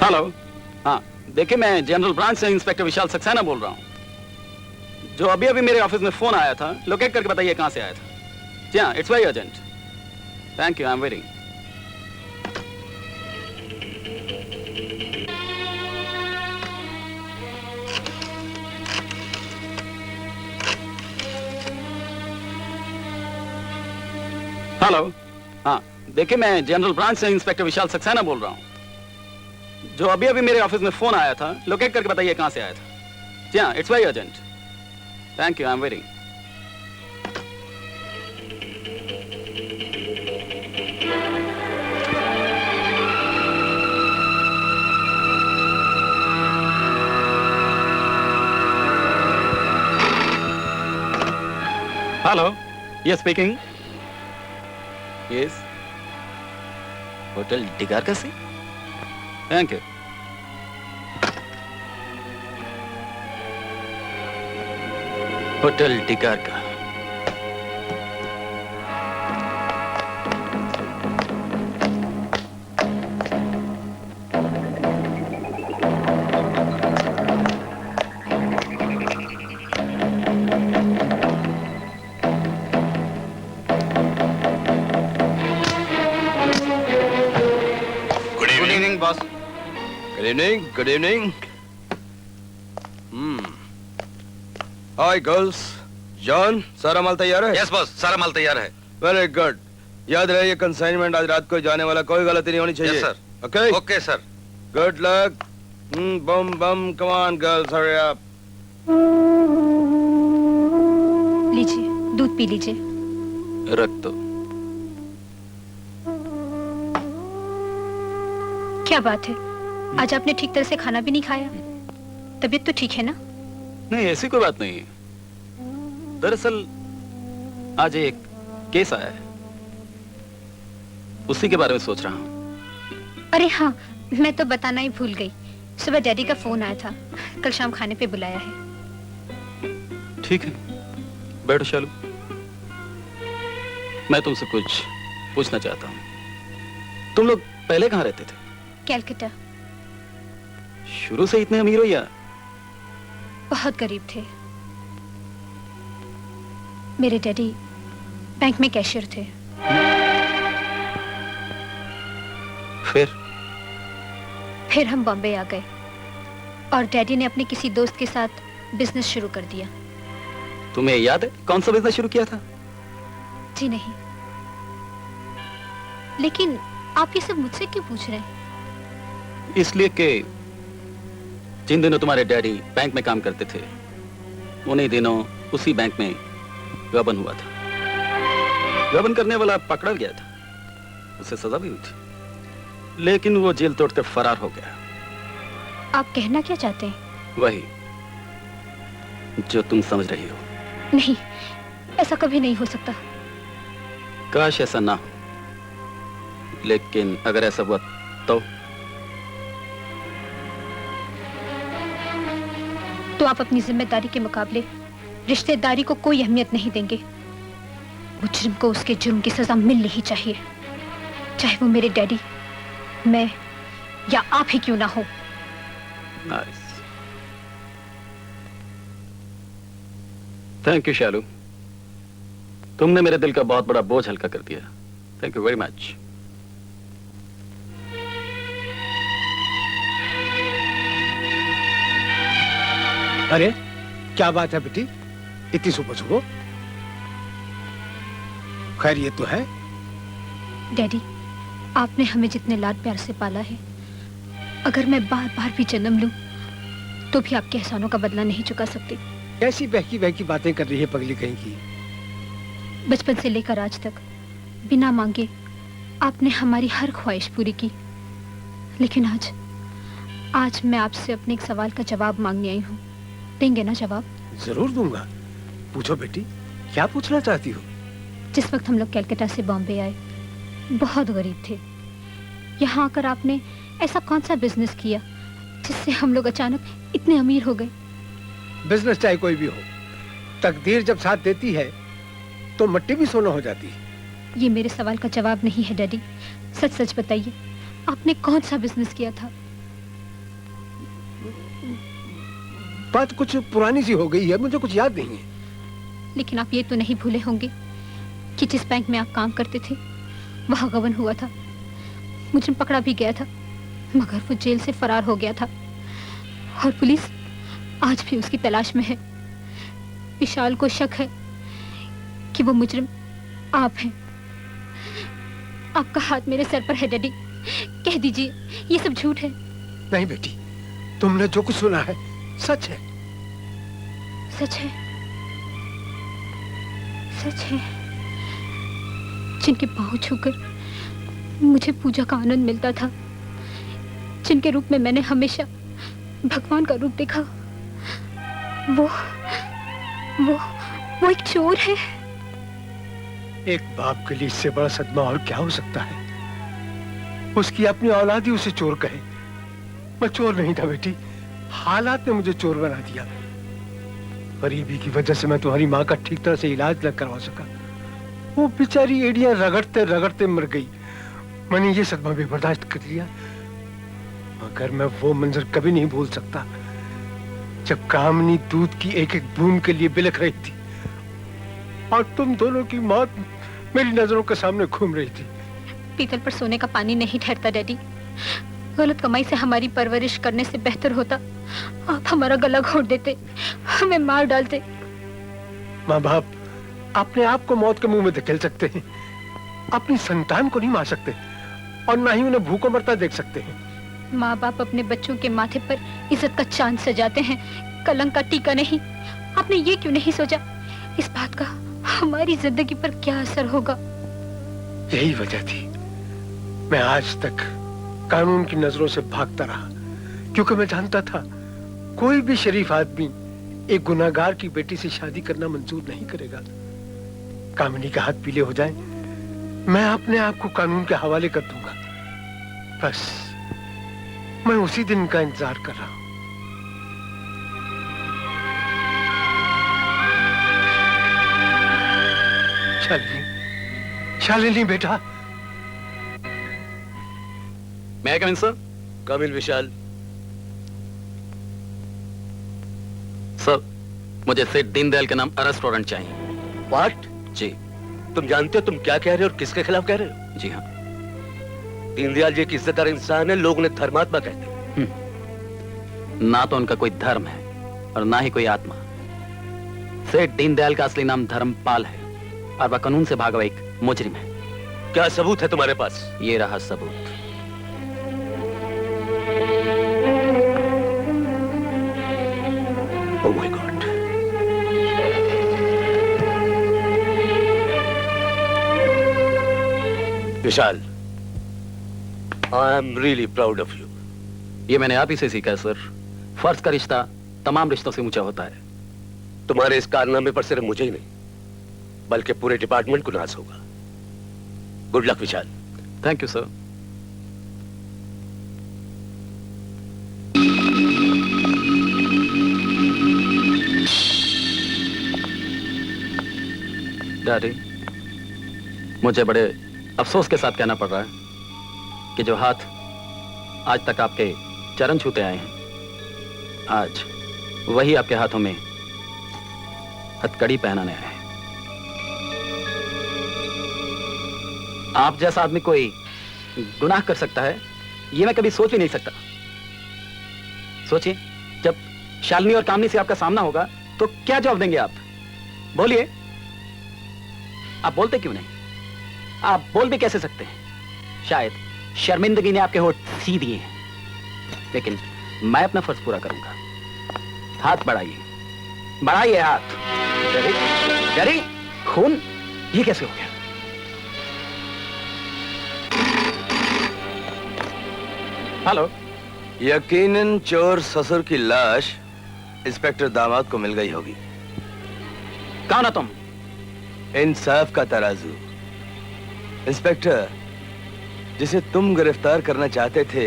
हेलो, हाँ देखिए, मैं जनरल ब्रांच से इंस्पेक्टर विशाल सक्सेना बोल रहा हूँ। जो अभी अभी मेरे ऑफिस में फोन आया था, लोकेट करके बताइए कहाँ से आया था। जी हाँ, it's very urgent. Thank you, I am waiting. Hello, हाँ देखिए, मैं जनरल ब्रांच से इंस्पेक्टर विशाल सक्सेना बोल रहा हूँ। जो अभी अभी मेरे ऑफिस में फोन आया था, लोकेट करके बताइए कहाँ से आया था। जी हाँ, it's very urgent. Thank you, I am waiting. Hello, yes speaking. Yes, hotel डिगार का सी। Thank you. होटल डिगार का। Good evening boss. Good evening, good evening. Hi girls. John, सारा माल तैयार है? यस बॉस, सारा माल तैयार है। Very good. याद रहे, ये कंसाइनमेंट आज रात को जाने वाला, कोई गलती नहीं होनी चाहिए। Yes sir. Okay okay sir. Good luck. Bomb bomb, come on girls, hurry up. लीजिए दूध पी लीजिए। रख दो। क्या बात है, आज आपने ठीक तरह से खाना भी नहीं खाया? तबीयत तो ठीक है ना? नहीं, ऐसी कोई बात नहीं। दरअसल आज एक केस आया है, उसी के बारे में सोच रहा हूँ। अरे हाँ, मैं तो बताना ही भूल गई। सुबह डैडी का फोन आया था, कल शाम खाने पे बुलाया है। ठीक है, बैठो शालू। मैं तुमसे कुछ पूछना चाहता हूँ। तुम लोग पहले कहाँ रहते थे? कैलकाटा। शुरू से इतने अमीर हो या? बहुत गरीब थे। मेरे डैडी बैंक में कैशियर थे। फिर हम बॉम्बे आ गए और डैडी ने अपने किसी दोस्त के साथ बिजनेस शुरू कर दिया। तुम्हें याद है कौन सा बिजनेस शुरू किया था? जी नहीं। लेकिन आप ये सब मुझसे क्यों पूछ रहे हैं? इसलिए कि जिन दिनों तुम्हारे डैडी बैंक में काम करते थे, उन्हीं दिनों उसी बैंक में गबन हुआ था। गबन करने वाला पकड़ा गया था, उसे सजा भी हुई थी, लेकिन वो जेल तोड़कर फरार हो गया। आप कहना क्या चाहते हैं? वही जो तुम समझ रही हो। नहीं, ऐसा कभी नहीं हो सकता। काश ऐसा ना हो, लेकिन अगर ऐसा हुआ तो आप अपनी जिम्मेदारी के मुकाबले रिश्तेदारी को कोई अहमियत नहीं देंगे। मुजरिम को उसके जुर्म की सजा मिलनी ही चाहिए, चाहे वो मेरे डैडी, मैं या आप ही क्यों ना हो। थैंक यू शालू, तुमने मेरे दिल का बहुत बड़ा बोझ हल्का कर दिया। Thank you very much. अरे क्या बात है बेटी, इतनी सुबह सुबह? खैर ये तो है। डैडी, आपने हमें जितने लाड प्यार से पाला है, अगर मैं बार बार भी जन्म लूं तो भी आपके एहसानों का बदला नहीं चुका सकती। कैसी बहकी बहकी बातें कर रही है पगली कहीं की। बचपन से लेकर आज तक बिना मांगे आपने हमारी हर ख्वाहिश पूरी की, लेकिन आज मैं आपसे अपने एक सवाल का जवाब मांगने आई हूँ। देंगे ना जवाब? जरूर दूंगा। पूछो बेटी, क्या पूछना चाहती हो? जिस वक्त हम लोग कैलकाटा से बॉम्बे आए, बहुत गरीब थे। यहाँ आकर आपने ऐसा कौन सा बिजनेस किया जिससे हम लोग अचानक इतने अमीर हो गए? बिजनेस चाहे कोई भी हो, तकदीर जब साथ देती है तो मट्टी भी सोना हो जाती है। ये मेरे सवाल का जवाब नहीं है डैडी, सच सच बताइए, आपने कौन सा बिजनेस किया था? बात कुछ पुरानी सी हो गई है, मुझे कुछ याद नहीं है। लेकिन आप ये तो नहीं भूले होंगे कि जिस बैंक में आप काम करते थे वहां गबन हुआ था। मुझे पकड़ा भी गया था, मगर वो जेल से फरार हो गया था और पुलिस आज भी उसकी तलाश में है। विशाल को शक है कि वो मुजरिम आप हैं। आपका हाथ मेरे सर पर है डैडी, कह दीजिए ये सब झूठ है। नहीं बेटी, तुमने जो कुछ सुना है सच है। सच है, सच है। जिनके पांव छूकर मुझे पूजा का आनंद मिलता था, जिनके रूप में मैंने हमेशा भगवान का रूप देखा, वो एक चोर है। एक बाप के लिए इससे बड़ा सदमा और क्या हो सकता है? उसकी अपनी औलाद ही उसे चोर कहे। मैं चोर नहीं था बेटी, हालात ने मुझे चोर बना दिया। गरीबी की वजह से मैं तुम्हारी माँ का ठीक तरह से इलाज न करवा सका। वो बेचारी एड़ियां रगड़ते रगड़ते मर गई। मैंने ये सदमा भी बर्दाश्त कर लिया, मगर मैं वो मंजर कभी नहीं भूल सकता जब कामनी दूध की एक एक बूंद के लिए बिलख रही थी और तुम दोनों की मौत मेरी नजरों के सामने घूम रही थी। पीतल पर सोने का पानी नहीं ठहरता डैडी। गलत कमाई से हमारी परवरिश करने से बेहतर होता आप हमारा गला घोट देते, हमें मार डालते। माँ बाप अपने आप को मौत के मुंह में धकेल सकते हैं, अपनी संतान को नहीं मार सकते और ना ही उन्हें भूखों मरता देख सकते हैं। माँ बाप अपने बच्चों के माथे पर इज्जत का चांद सजाते हैं, कलंक का टीका नहीं। आपने ये क्यों नहीं सोचा इस बात का हमारी जिंदगी पर क्या असर होगा। यही वजह थी मैं आज तक कानून की नजरों से भागता रहा, क्योंकि मैं जानता था कोई भी शरीफ आदमी एक गुनाहगार की बेटी से शादी करना मंजूर नहीं करेगा। कामिनी के हाथ पीले हो जाएं, मैं अपने आप को कानून के हवाले कर दूंगा। बस मैं उसी दिन का इंतजार कर रहा हूं। शालिनी, शालिनी बेटा। मैं कम इन सर? कमिल विशाल। सर, मुझे सेठ दीनदयाल के नाम अरेस्ट वारंट चाहिए। व्हाट? जी। तुम जानते हो तुम क्या कह रहे हो और किसके खिलाफ कह रहे हो? जी हाँ। दीनदयाल जी एक इज्जतदार इंसान है, लोग उन्हें धर्मात्मा कहते हैं। ना तो उनका कोई धर्म है और ना ही कोई आत्मा। सेठ दीनदयाल का असली नाम धर्मपाल है और वह कानून से भागा हुआ एक मुजरिम है। क्या सबूत है तुम्हारे पास? ये रहा सबूत। Oh my God. Vishal, I am really proud of you. ये मैंने आप ही से सीखा है सर। फर्ज का रिश्ता तमाम रिश्तों से ऊंचा होता है। तुम्हारे इस कारनामे पर सिर्फ मुझे ही नहीं बल्कि पूरे डिपार्टमेंट को नाज होगा। Good luck Vishal. Thank you sir. Daddy, मुझे बड़े अफसोस के साथ कहना पड़ रहा है कि जो हाथ आज तक आपके चरण छूते आए हैं, आज वही आपके हाथों में हथकड़ी पहनाने आए हैं। आप जैसा आदमी कोई गुनाह कर सकता है, ये मैं कभी सोच भी नहीं सकता। सोचिए, जब शालिनी और कामनी से आपका सामना होगा तो क्या जवाब देंगे आप? बोलिए। आप बोलते क्यों नहीं? आप बोल भी कैसे सकते हैं? शायद शर्मिंदगी ने आपके होठ सी दिए हैं, लेकिन मैं अपना फर्ज पूरा करूंगा। हाथ बढ़ाइए, बढ़ाइए हाथ। जरी, जरी, खून ये कैसे हो गया? हेलो। यकीनन चोर ससुर की लाश इंस्पेक्टर दामाद को मिल गई होगी। कौन हो तुम? इंसाफ का तराजू। इंस्पेक्टर, जिसे तुम गिरफ्तार करना चाहते थे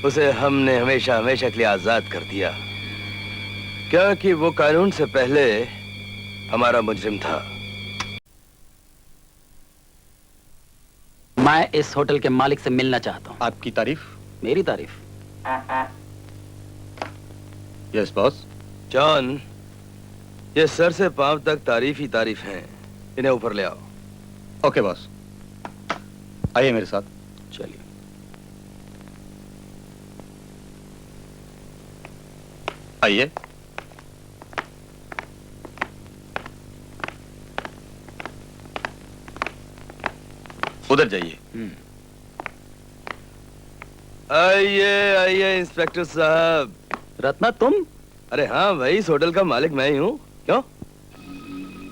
उसे हमने हमेशा हमेशा के लिए आजाद कर दिया, क्योंकि वो कानून से पहले हमारा मुजरिम था। मैं इस होटल के मालिक से मिलना चाहता हूं। आपकी तारीफ? मेरी तारीफ? Yes boss. जॉन, ये सर से पांव तक तारीफ ही तारीफ हैं। इन्हें ऊपर ले आओ। Okay boss. आइए मेरे साथ। चलिए। आइए। उधर जाइए। आइए आइए इंस्पेक्टर साहब। रत्ना तुम? अरे हाँ भाई, इस होटल का मालिक मैं ही हूँ। क्यों?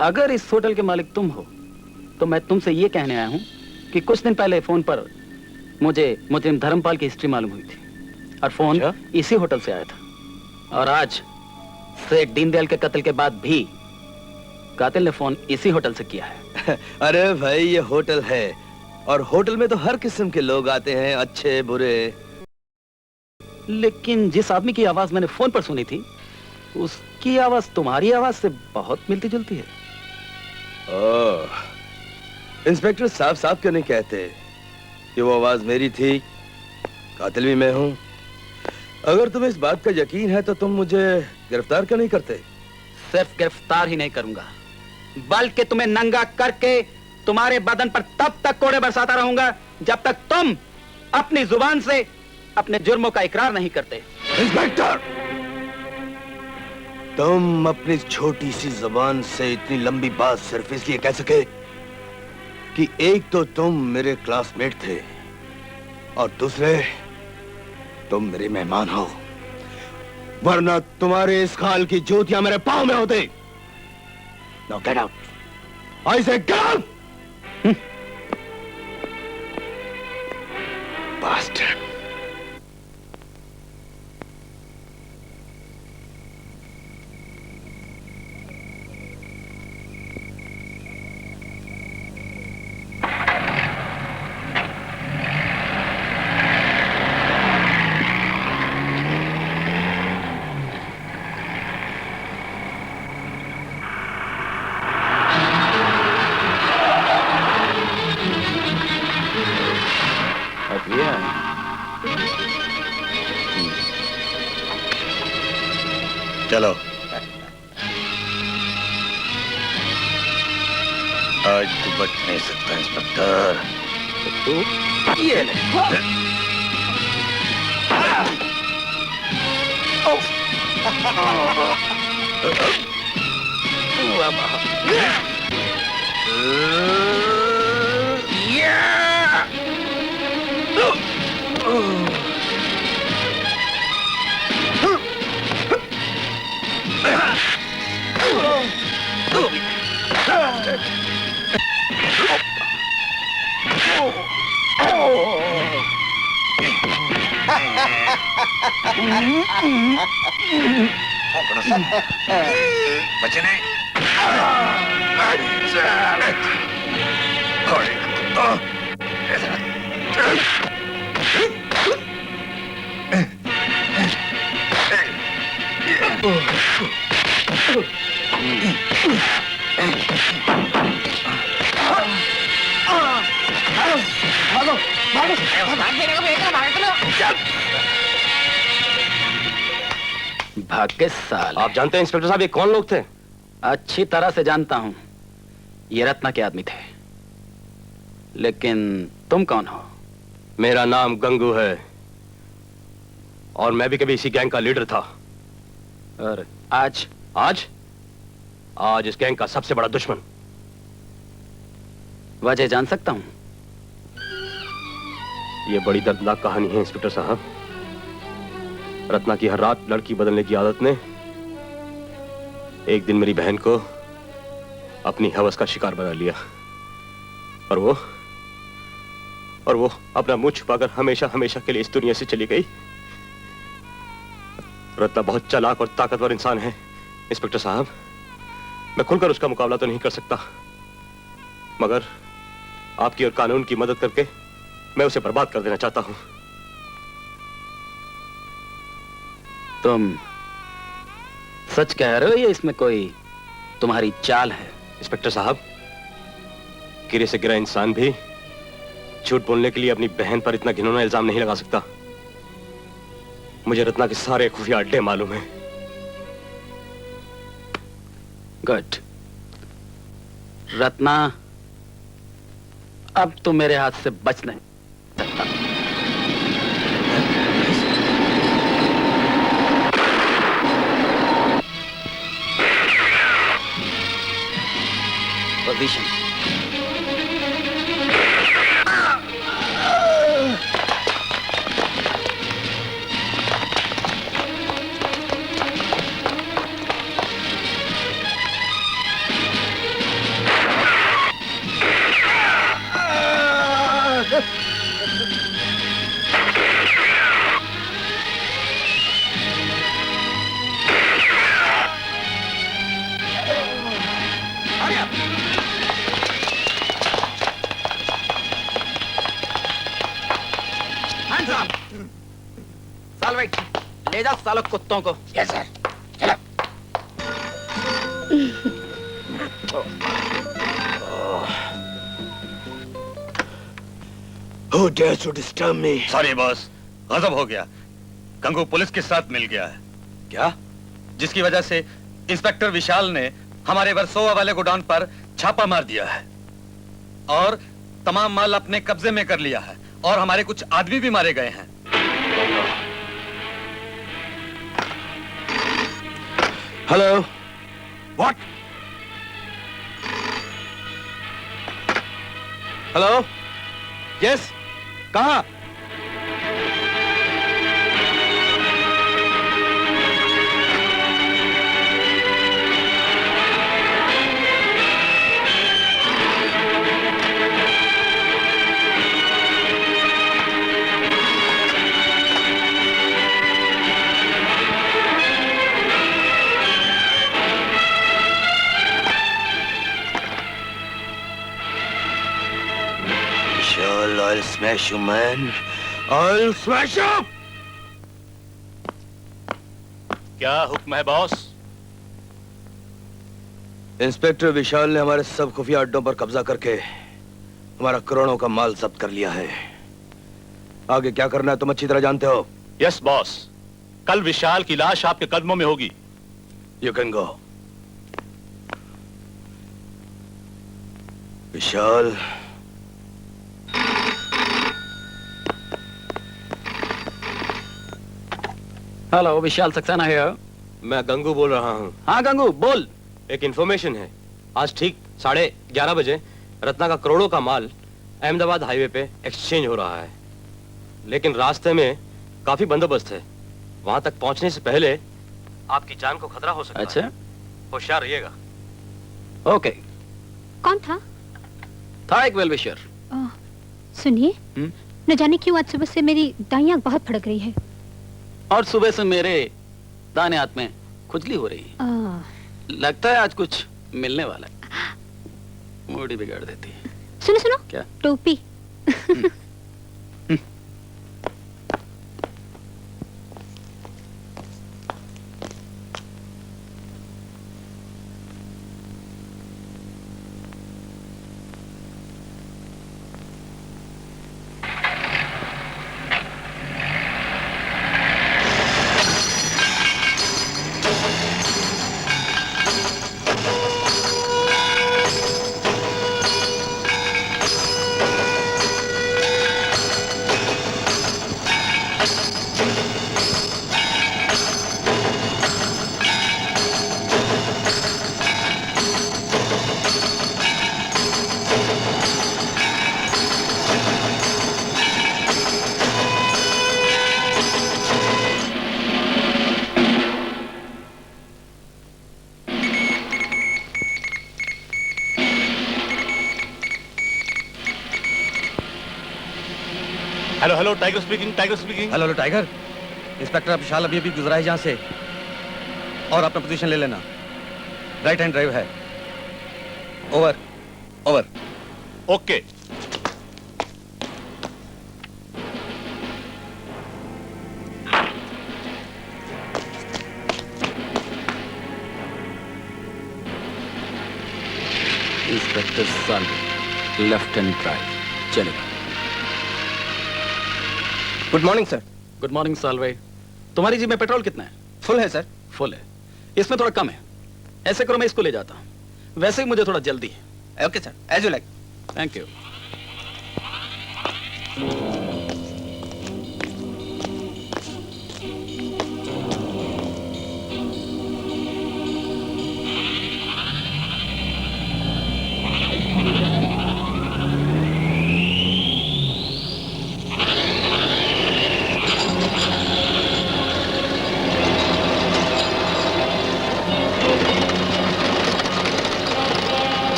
अगर इस होटल के मालिक तुम हो तो मैं तुमसे ये कहने आया हूं कि कुछ दिन पहले फोन पर मुझे मुजरिम धर्मपाल की हिस्ट्री मालूम हुई थी और फोन इसी होटल से आया था। और आज सेठ दीनदयाल के कत्ल के बाद भी कातिल ने फोन इसी होटल से किया है। अरे भाई, ये होटल है और होटल में तो हर किस्म के लोग आते हैं, अच्छे बुरे। लेकिन जिस आदमी की आवाज मैंने फोन पर सुनी थी उसकी आवाज तुम्हारी आवाज से बहुत मिलती जुलती है। ओह, इंस्पेक्टर साफ साफ क्यों नहीं कहते कि वो आवाज मेरी थी? कातिल भी मैं हूं। अगर तुम्हें इस बात का यकीन है तो तुम मुझे गिरफ्तार क्यों नहीं करते? सिर्फ गिरफ्तार ही नहीं करूंगा बल्कि तुम्हें नंगा करके तुम्हारे बदन पर तब तक कोड़े बरसाता रहूंगा जब तक तुम अपनी जुबान से अपने जुर्मों का इकरार नहीं करते। इंस्पेक्टर, तुम अपनी छोटी सी जुबान से इतनी लंबी बात सिर्फ इसलिए कह सके कि एक तो तुम मेरे क्लासमेट थे और दूसरे तुम मेरे मेहमान हो, वरना तुम्हारे इस खाल की जूतियां मेरे पांव में होते। Now get out. I say get out! Bastard. चलो आज तू बच नहीं सकता इंस्पेक्टर। तू ये ले। बचे नहीं। भाग्य साल। आप जानते हैं इंस्पेक्टर साहब ये कौन लोग थे? अच्छी तरह से जानता हूं, ये रत्ना के आदमी थे। लेकिन तुम कौन हो? मेरा नाम गंगू है और मैं भी कभी इसी गैंग का लीडर था। और आज? आज इस गैंग का सबसे बड़ा दुश्मन। वजह जान सकता हूं? ये बड़ी दर्दनाक कहानी है इंस्पेक्टर साहब। रत्ना की हर रात लड़की बदलने की आदत ने एक दिन मेरी बहन को अपनी हवस का शिकार बना लिया और वो अपना मुंह छुपाकर हमेशा हमेशा के लिए इस दुनिया से चली गई। रत्ना बहुत चालाक और ताकतवर इंसान है इंस्पेक्टर साहब। मैं खुलकर उसका मुकाबला तो नहीं कर सकता, मगर आपकी और कानून की मदद करके मैं उसे बर्बाद कर देना चाहता हूं। तुम सच कह रहे हो या इसमें कोई तुम्हारी चाल है? इंस्पेक्टर साहब, गिरे से गिरा इंसान भी झूठ बोलने के लिए अपनी बहन पर इतना घिनौना इल्जाम नहीं लगा सकता। मुझे रत्ना के सारे खुफिया अड्डे मालूम है। गुड। रत्ना अब तो मेरे हाथ से बच नहीं सकता। पोजीशन। ले जाओ सालों कुत्तों को। Yes sir. चलो। Who dares to disturb me? Sorry boss, गजब हो गया। गंगू पुलिस के साथ मिल गया है। क्या? जिसकी वजह से इंस्पेक्टर विशाल ने हमारे वर्सोवा वाले गोडाउन पर छापा मार दिया है और तमाम माल अपने कब्जे में कर लिया है और हमारे कुछ आदमी भी मारे गए हैं। हेलो। व्हाट? हेलो। यस। कहाँ? I'll smash you, man. I'll smash you! क्या हुक्म है बॉस? इंस्पेक्टर विशाल ने हमारे सब खुफिया अड्डों पर कब्जा करके हमारा करोड़ों का माल जब्त कर लिया है। आगे क्या करना है तुम अच्छी तरह जानते हो। यस बॉस, कल विशाल की लाश आपके कदमों में होगी। You can go. Vishal, hello, Vishal Saxena है। मैं गंगू बोल रहा हूँ। हाँ गंगू बोल। एक इन्फॉर्मेशन है, आज ठीक 11:30 बजे रत्ना का करोड़ों का माल अहमदाबाद हाईवे पे एक्सचेंज हो रहा है, लेकिन रास्ते में काफी बंदोबस्त है। वहां तक पहुंचने से पहले आपकी जान को खतरा हो सकता है। अच्छा, होशियार रहिएगा। ओके। कौन था? था एक वेल विशर। सुनिए, न जाने क्यों आज सुबह से मेरी दाईं आंख बहुत फड़क रही है। और सुबह से मेरे दाहिने हाथ में खुजली हो रही है। लगता है आज कुछ मिलने वाला है। मूड ही बिगाड़ देती है। सुनो सुनो, क्या? टोपी। Hello hello, tiger speaking, tiger speaking. Hello hello tiger, inspector Vishal अभी अभी गुजरा है यहाँ से, और अपना पोजीशन ले लेना। राइट हैंड ड्राइव है। Over over. Okay. Inspector Salve, left hand drive, चलेगा। Good morning sir. Good morning Salve. तुम्हारी जीप में पेट्रोल कितना है? फुल है सर। फुल है। इसमें थोड़ा कम है। ऐसे करो, मैं इसको ले जाता हूँ। वैसे ही मुझे थोड़ा जल्दी है। Okay sir, as you like. Thank you.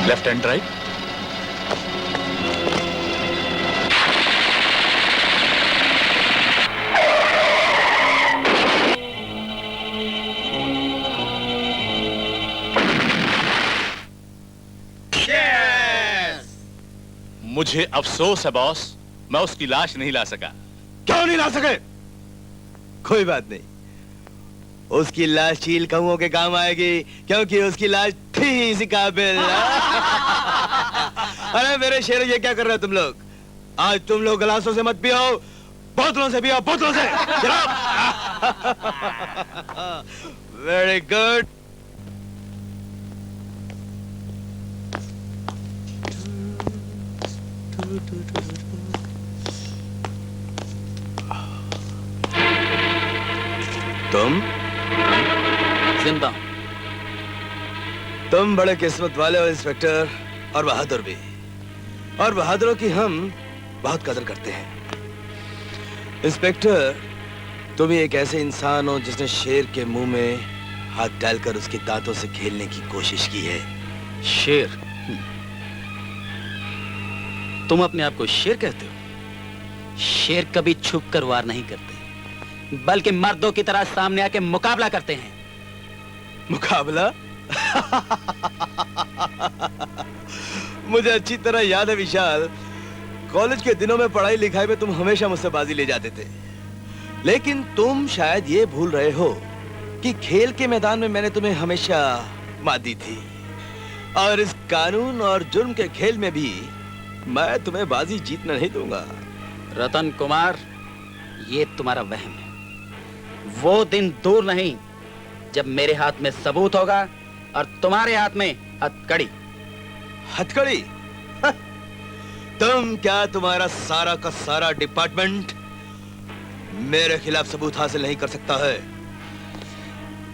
Left hand drive. मुझे अफसोस है बॉस, मैं उसकी लाश नहीं ला सका। क्यों नहीं ला सके? कोई बात नहीं, उसकी लाश चील कौओं के काम आएगी, क्योंकि उसकी लाश थी इसी काबिल। अरे मेरे शेर, ये क्या कर रहे हो तुम लोग? आज तुम लोग गिलासों से मत पियो, बोतलों से पियो, बोतलों से। Very good. तुम जिंदा। तुम बड़े किस्मत वाले हो इंस्पेक्टर, और बहादुर भी। और बहादुरों की हम बहुत कदर करते हैं। इंस्पेक्टर, तुम ही एक ऐसे इंसान हो जिसने शेर के मुंह में हाथ डालकर उसके दांतों से खेलने की कोशिश की है। शेर? तुम अपने आप को शेर कहते हो? शेर कभी छुप कर वार नहीं करते, बल्कि मर्दों की तरह सामने आके मुकाबला करते हैं। मुकाबला? मुझे अच्छी तरह याद है विशाल, कॉलेज के दिनों में पढ़ाई लिखाई में तुम हमेशा मुझसे बाजी ले जाते थे। लेकिन तुम शायद ये भूल रहे हो कि खेल के मैदान में मैंने तुम्हें हमेशा मात दी थी, और इस कानून और जुर्म के खेल में भी मैं तुम्हें बाजी जीतने नहीं दूंगा। रतन कुमार, ये तुम्हारा वहम है। वो दिन दूर नहीं जब मेरे हाथ में सबूत होगा और तुम्हारे हाथ में हथकड़ी। हथकड़ी? तुम क्या, तुम्हारा सारा का सारा डिपार्टमेंट मेरे खिलाफ सबूत हासिल नहीं कर सकता है।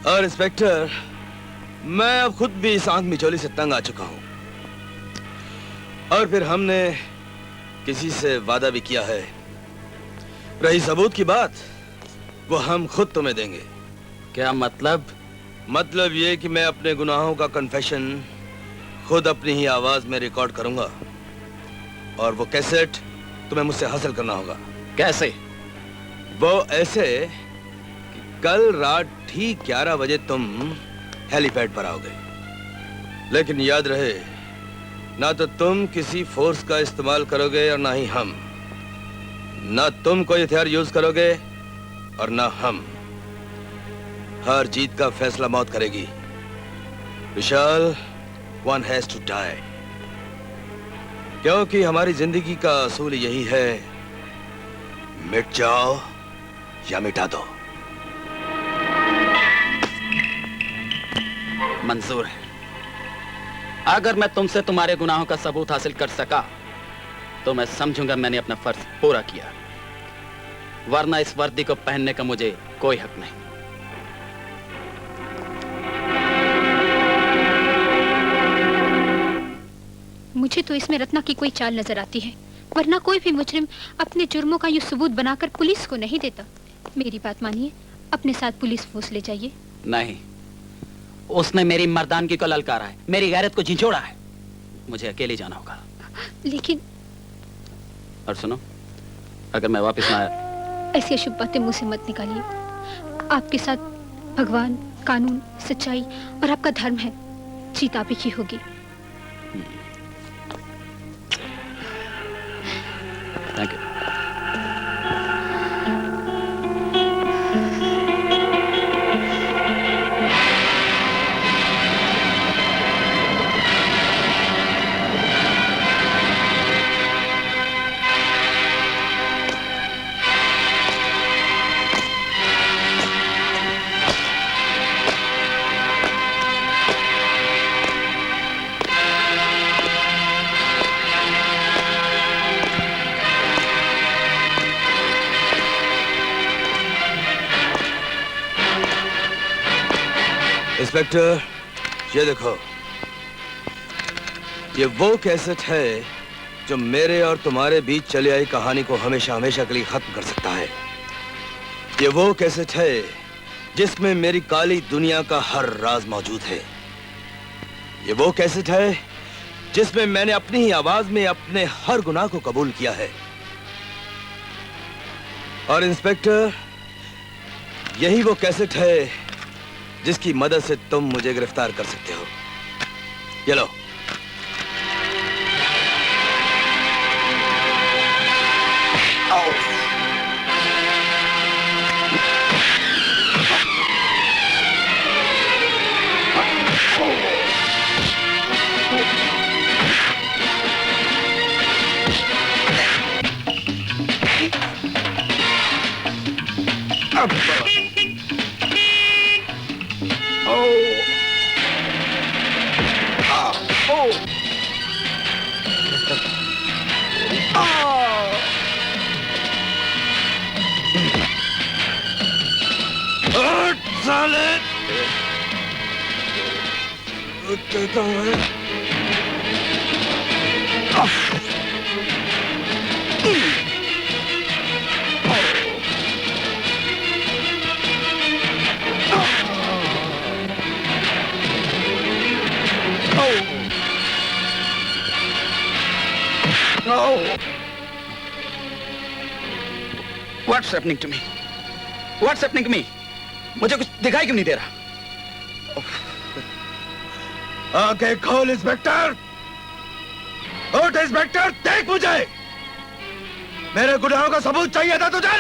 और इंस्पेक्टर, मैं अब खुद भी इस आंख मिचौली से तंग आ चुका हूं, और फिर हमने किसी से वादा भी किया है। रही सबूत की बात, वो हम खुद तुम्हें देंगे। क्या मतलब? मतलब ये कि मैं अपने गुनाहों का कन्फेशन खुद अपनी ही आवाज में रिकॉर्ड करूंगा, और वो कैसेट तुम्हें मुझसे हासिल करना होगा। कैसे? वो ऐसे कि कल रात ठीक 11 बजे तुम हेलीपैड पर आओगे। लेकिन याद रहे, ना तो तुम किसी फोर्स का इस्तेमाल करोगे और ना ही हम। ना तुम कोई हथियार यूज करोगे और ना हम। हर जीत का फैसला मौत करेगी। विशाल, one has to die। क्योंकि हमारी जिंदगी का असूल यही है, मिट जाओ या मिटा दो। मंजूर है। अगर मैं तुमसे तुम्हारे गुनाहों का सबूत हासिल कर सका तो मैं समझूंगा मैंने अपना फर्ज पूरा किया, वरना इस वर्दी को पहनने का मुझे कोई हक नहीं। मुझे तो इसमें रत्ना की कोई चाल नजर आती है, वरना कोई भी मुजरिम अपने जुर्मों का यूं सबूत बनाकर पुलिस को नहीं देता। मेरी बात मानिए, अपने साथ पुलिस फोर्स ले जाइए। नहीं, उसने मेरी मर्दानगी को ललकारा है, मेरी गैरत को झिझोड़ा है। मुझे अकेले जाना होगा। लेकिन और सुनो, अगर मैं वापस ना आया, ऐसी अशुभ बातें मुंह से मत निकालिए। आपके साथ भगवान, कानून, सच्चाई और आपका धर्म है। जीत आप ही की होगी। Thank you. इंस्पेक्टर, ये देखो, ये वो कैसेट है जो मेरे और तुम्हारे बीच चली आई कहानी को हमेशा हमेशा के लिए खत्म कर सकता है। ये वो कैसेट है जिसमें मेरी काली दुनिया का हर राज मौजूद है। ये वो कैसेट है जिसमें मैंने अपनी ही आवाज में अपने हर गुनाह को कबूल किया है। और इंस्पेक्टर, यही वो कैसेट है जिसकी मदद से तुम मुझे गिरफ्तार कर सकते हो। ये लो। साले! कहता हूँ What's happening to me? What's happening me? मुझे कुछ दिखाई क्यों नहीं दे रहा? आंखें खोल इंस्पेक्टर। उठ इंस्पेक्टर, देख मुझे। मेरे गुनाहों का सबूत चाहिए था तुझे।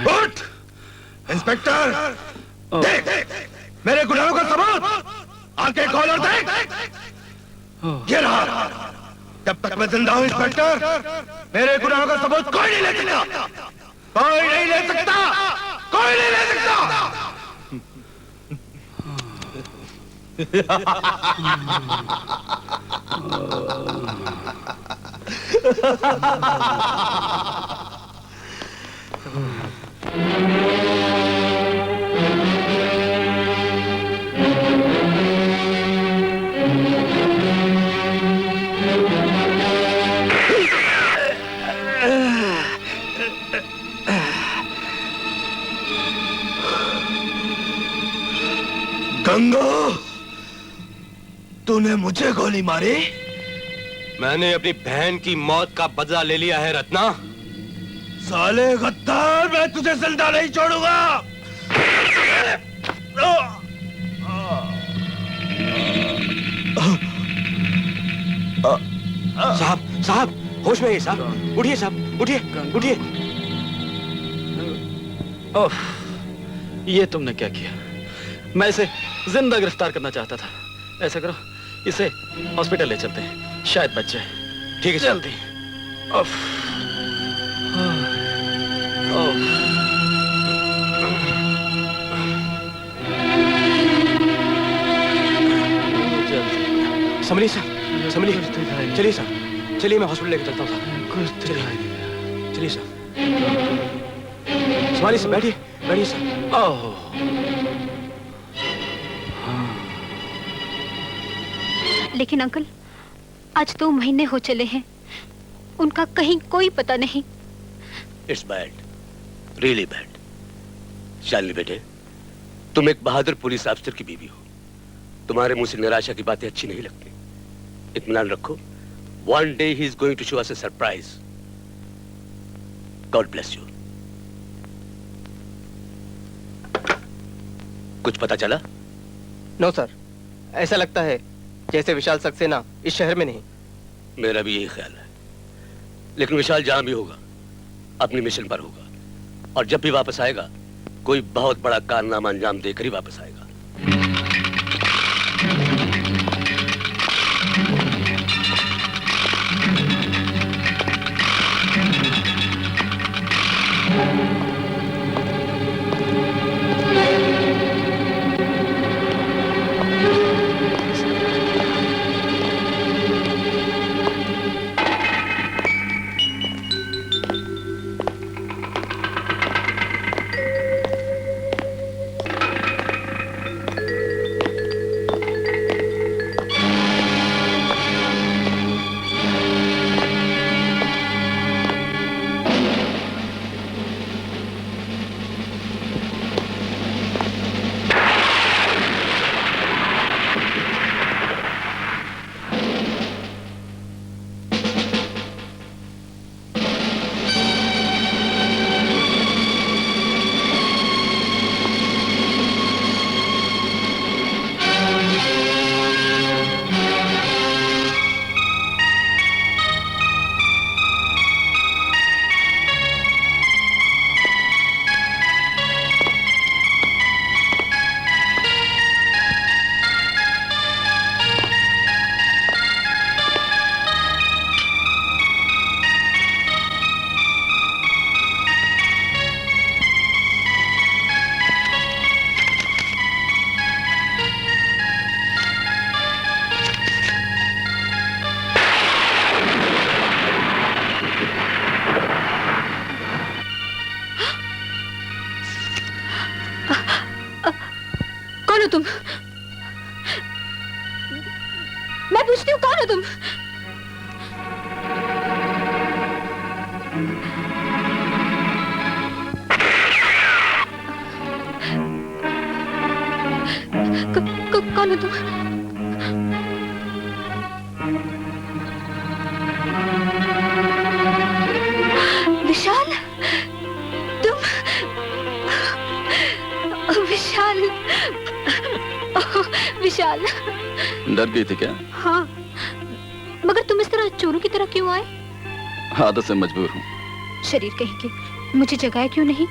उठ इंस्पेक्टर, देख मेरे गुनाहों का सबूत। आंखें खोल और देख। ये रहा। जब तक मैं जिंदा हूं इंस्पेक्टर, मेरे गुनाहों का सबूत कोई नहीं ले सकता। कोई नहीं ले सकता। कोई नहीं ले सकता। गंगो, तूने मुझे गोली मारी? मैंने अपनी बहन की मौत का बदला ले लिया है रत्ना। साले गद्दार, मैं तुझे जिंदा नहीं छोड़ूंगा। साहब साहब होश में आइए साहब। उठिए साहब, उठिए उठिए। ओह, ये तुमने क्या किया? मैं इसे जिंदा गिरफ्तार करना चाहता था। ऐसा करो, इसे हॉस्पिटल ले चलते हैं, शायद बच जाए। ठीक है, जल्दी। संभलिए साहब, संभलिए। चलिए साहब, चलिए मैं हॉस्पिटल लेके चलता हूँ साहब। चलिए साहब, संभालिए साहब, बैठिए बैठिए साहब। लेकिन अंकल, आज 2 महीने हो चले हैं, उनका कहीं कोई पता नहीं। It's bad, really bad. Shalini बेटे, तुम एक बहादुर पुलिस अफसर की बीवी हो। तुम्हारे मुंह से निराशा की बातें अच्छी नहीं लगती। इत्मीनान रखो, one day he is going to show us a surprise. God bless you. कुछ पता चला? नो सर, ऐसा लगता है जैसे विशाल सक्सेना इस शहर में नहीं। मेरा भी यही ख्याल है। लेकिन विशाल जहां भी होगा अपनी मिशन पर होगा, और जब भी वापस आएगा कोई बहुत बड़ा कारनामा अंजाम देकर ही वापस आएगा। तुम? मैं पूछती हूँ, कौन हो तुम? कौन हो तुम? विशाल। डर गई थी क्या? हाँ, मगर तुम इस तरह चोरों की तरह क्यों आए? आदत से मजबूर हूँ। शरीर कहीं के, मुझे जगाया क्यों नहीं?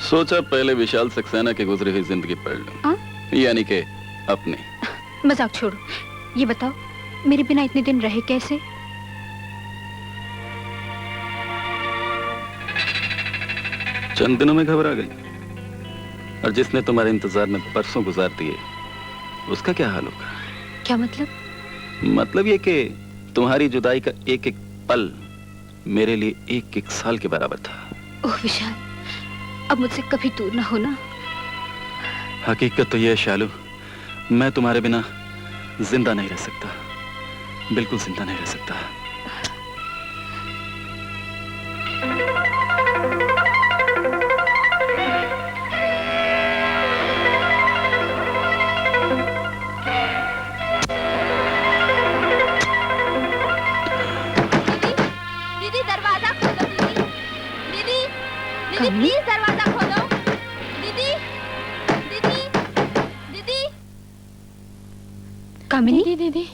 सोचा पहले विशाल सक्सेना की गुजरी हुई जिंदगी पढ़ लूं, यानी कि अपनी। मजाक छोड़ो, ये बताओ मेरे बिना इतने दिन रहे कैसे? चंद दिनों में घबरा गई, और जिसने तुम्हारे इंतजार में बरसों गुजार दिए उसका क्या हाल होगा? क्या मतलब? मतलब ये कि तुम्हारी जुदाई का एक एक पल मेरे लिए एक एक साल के बराबर था। ओह विशाल, अब मुझसे कभी दूर ना होना। हकीकत तो यह है शालू, मैं तुम्हारे बिना जिंदा नहीं रह सकता, बिल्कुल जिंदा नहीं रह सकता। दीदी दरवाजा खोलो। दीदी दीदी प्लीज दरवाजा खोलो। दीदी दीदी दीदी। कामिनी? दीदी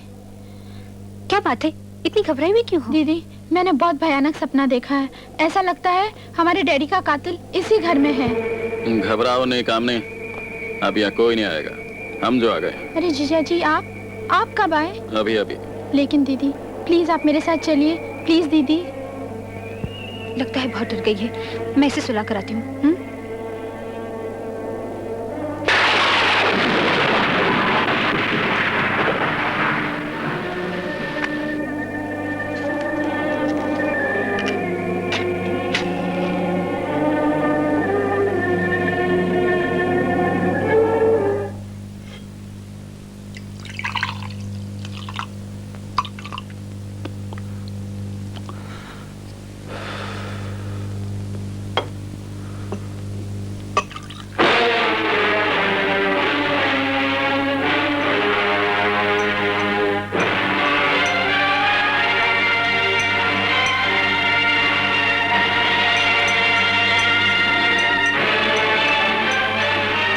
क्या बात है, इतनी घबराई हुई क्यों हो? दीदी, मैंने बहुत भयानक सपना देखा है। ऐसा लगता है हमारे डैडी का कातिल इसी घर में है। घबराओ नहीं कामनी, अब यहाँ कोई नहीं आएगा, हम जो आ गए। अरे जीजा जी, आप कब आए? अभी अभी। लेकिन दीदी प्लीज आप मेरे साथ चलिए, प्लीज दीदी। लगता है बहुत डर गई है, मैं इसे सुला कर आती हूँ।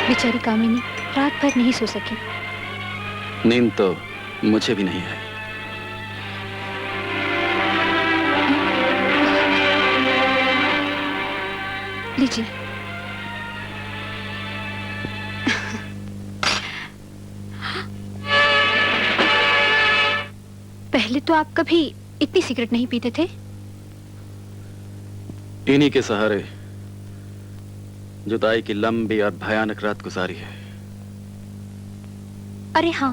बेचारी कामिनी रात भर नहीं सो सकी। नींद तो मुझे भी नहीं आई। लीजिए। पहले तो आप कभी इतनी सिगरेट नहीं पीते थे। इन्हीं के सहारे जुदाई की लंबी और भयानक रात गुजारी है। अरे हाँ,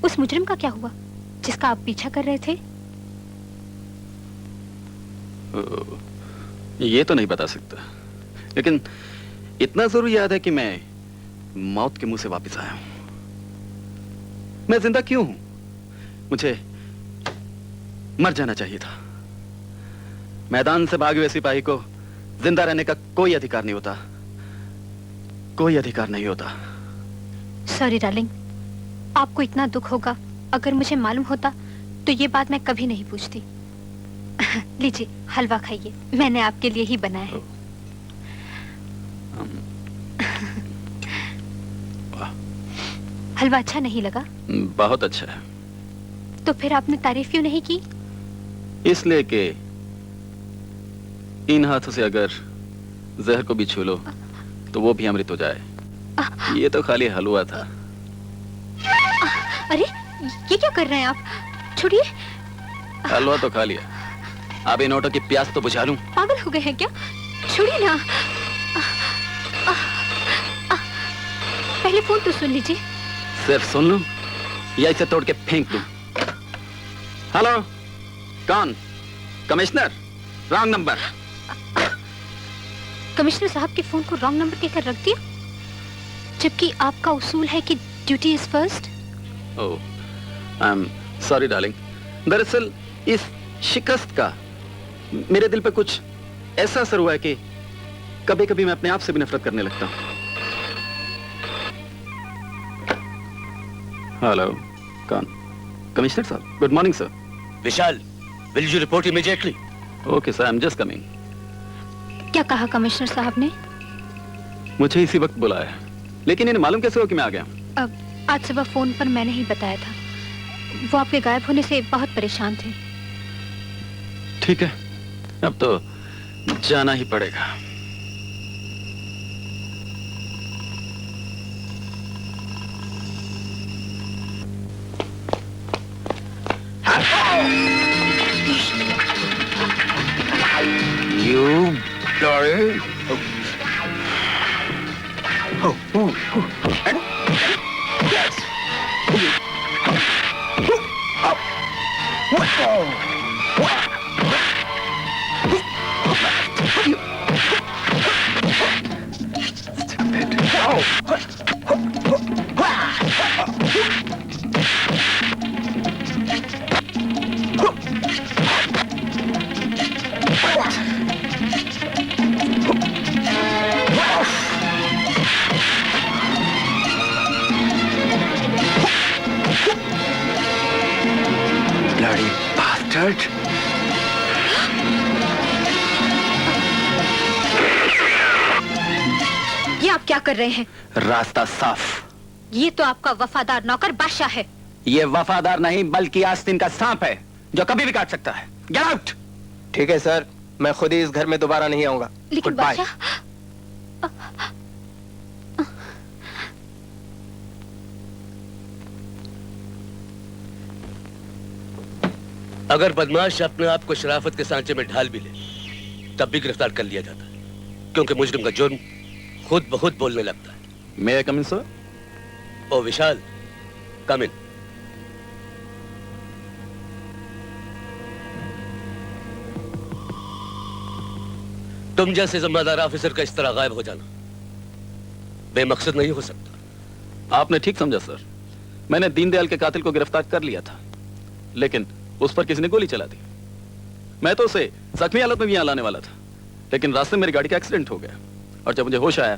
उस मुजरिम का क्या हुआ जिसका आप पीछा कर रहे थे? ये तो नहीं बता सकता, लेकिन इतना जरूर याद है कि मैं मौत के मुंह से वापस आया हूं। मैं जिंदा क्यों हूं? मुझे मर जाना चाहिए था। मैदान से भागे हुए सिपाही को जिंदा रहने का कोई अधिकार नहीं होता, कोई अधिकार नहीं होता। सॉरी डार्लिंग, आपको इतना दुख होगा अगर मुझे मालूम होता तो ये बात मैं कभी नहीं पूछती। लीजिए हलवा खाइए, मैंने आपके लिए ही बनाया है। हलवा अच्छा नहीं लगा? बहुत अच्छा है। तो फिर आपने तारीफ क्यों नहीं की? इसलिए कि इन हाथों से अगर जहर को भी छू लो तो वो भी अमृत हो जाए। ये तो खाली हलवा था। अरे ये क्या कर रहे हैं आप? छोड़िए। हलवा तो खा लिया, अब इन नोटों की प्यास तो बुझा लूं। पागल हो गए हैं क्या? छोड़िए ना। पहले फोन तो सुन लीजिए। सिर्फ सुन लूं या इसे तोड़ के फेंक दूं? हेलो, कौन? कमिश्नर? Wrong number. कमिश्नर साहब के फोन को रॉन्ग नंबर कहकर रख दिया, जबकि आपका उसूल है कि duty is first. Oh, I am sorry darling. दरअसल इस शिकस्त का मेरे दिल पे कुछ ऐसा असर हुआ है कि कभी कभी मैं अपने आप से भी नफरत करने लगता हूं। हेलो, कौन? कमिश्नर साहब, good morning sir. Vishal, will you report immediately? Okay sir, I am just coming. क्या कहा कमिश्नर साहब ने? मुझे इसी वक्त बुलाया, लेकिन इन्हें मालूम कैसे हो कि मैं आ गया? अब आज सुबह फोन पर मैंने ही बताया था। वो आपके गायब होने से बहुत परेशान थे। ठीक है, अब तो जाना ही पड़ेगा। You bloody... Bloody bastard! ये आप क्या कर रहे हैं? रास्ता साफ। ये तो आपका वफादार नौकर बादशाह है। ये वफादार नहीं बल्कि आस्तीन का सांप है जो कभी भी काट सकता है। Get out. ठीक है सर, मैं खुद ही इस घर में दोबारा नहीं आऊंगा। लेकिन बादशाह, अगर बदमाश अपने आप को शराफत के सांचे में ढाल भी ले तब भी गिरफ्तार कर लिया जाता है, क्योंकि मुजरिम का जुर्म खुद ब खुद बोलने लगता है। May I come in, sir? ओ विशाल, कम इन। तुम जैसे जिम्मेदार ऑफिसर का इस तरह गायब हो जाना बेमकसद नहीं हो सकता। आपने ठीक समझा सर। मैंने दीनदयाल के कातिल को गिरफ्तार कर लिया था, लेकिन उस पर किसी ने गोली चला दी। मैं तो उसे जख्मी हालत में भी यहाँ लाने वाला था, लेकिन रास्ते में मेरी गाड़ी का एक्सीडेंट हो गया और जब मुझे होश आया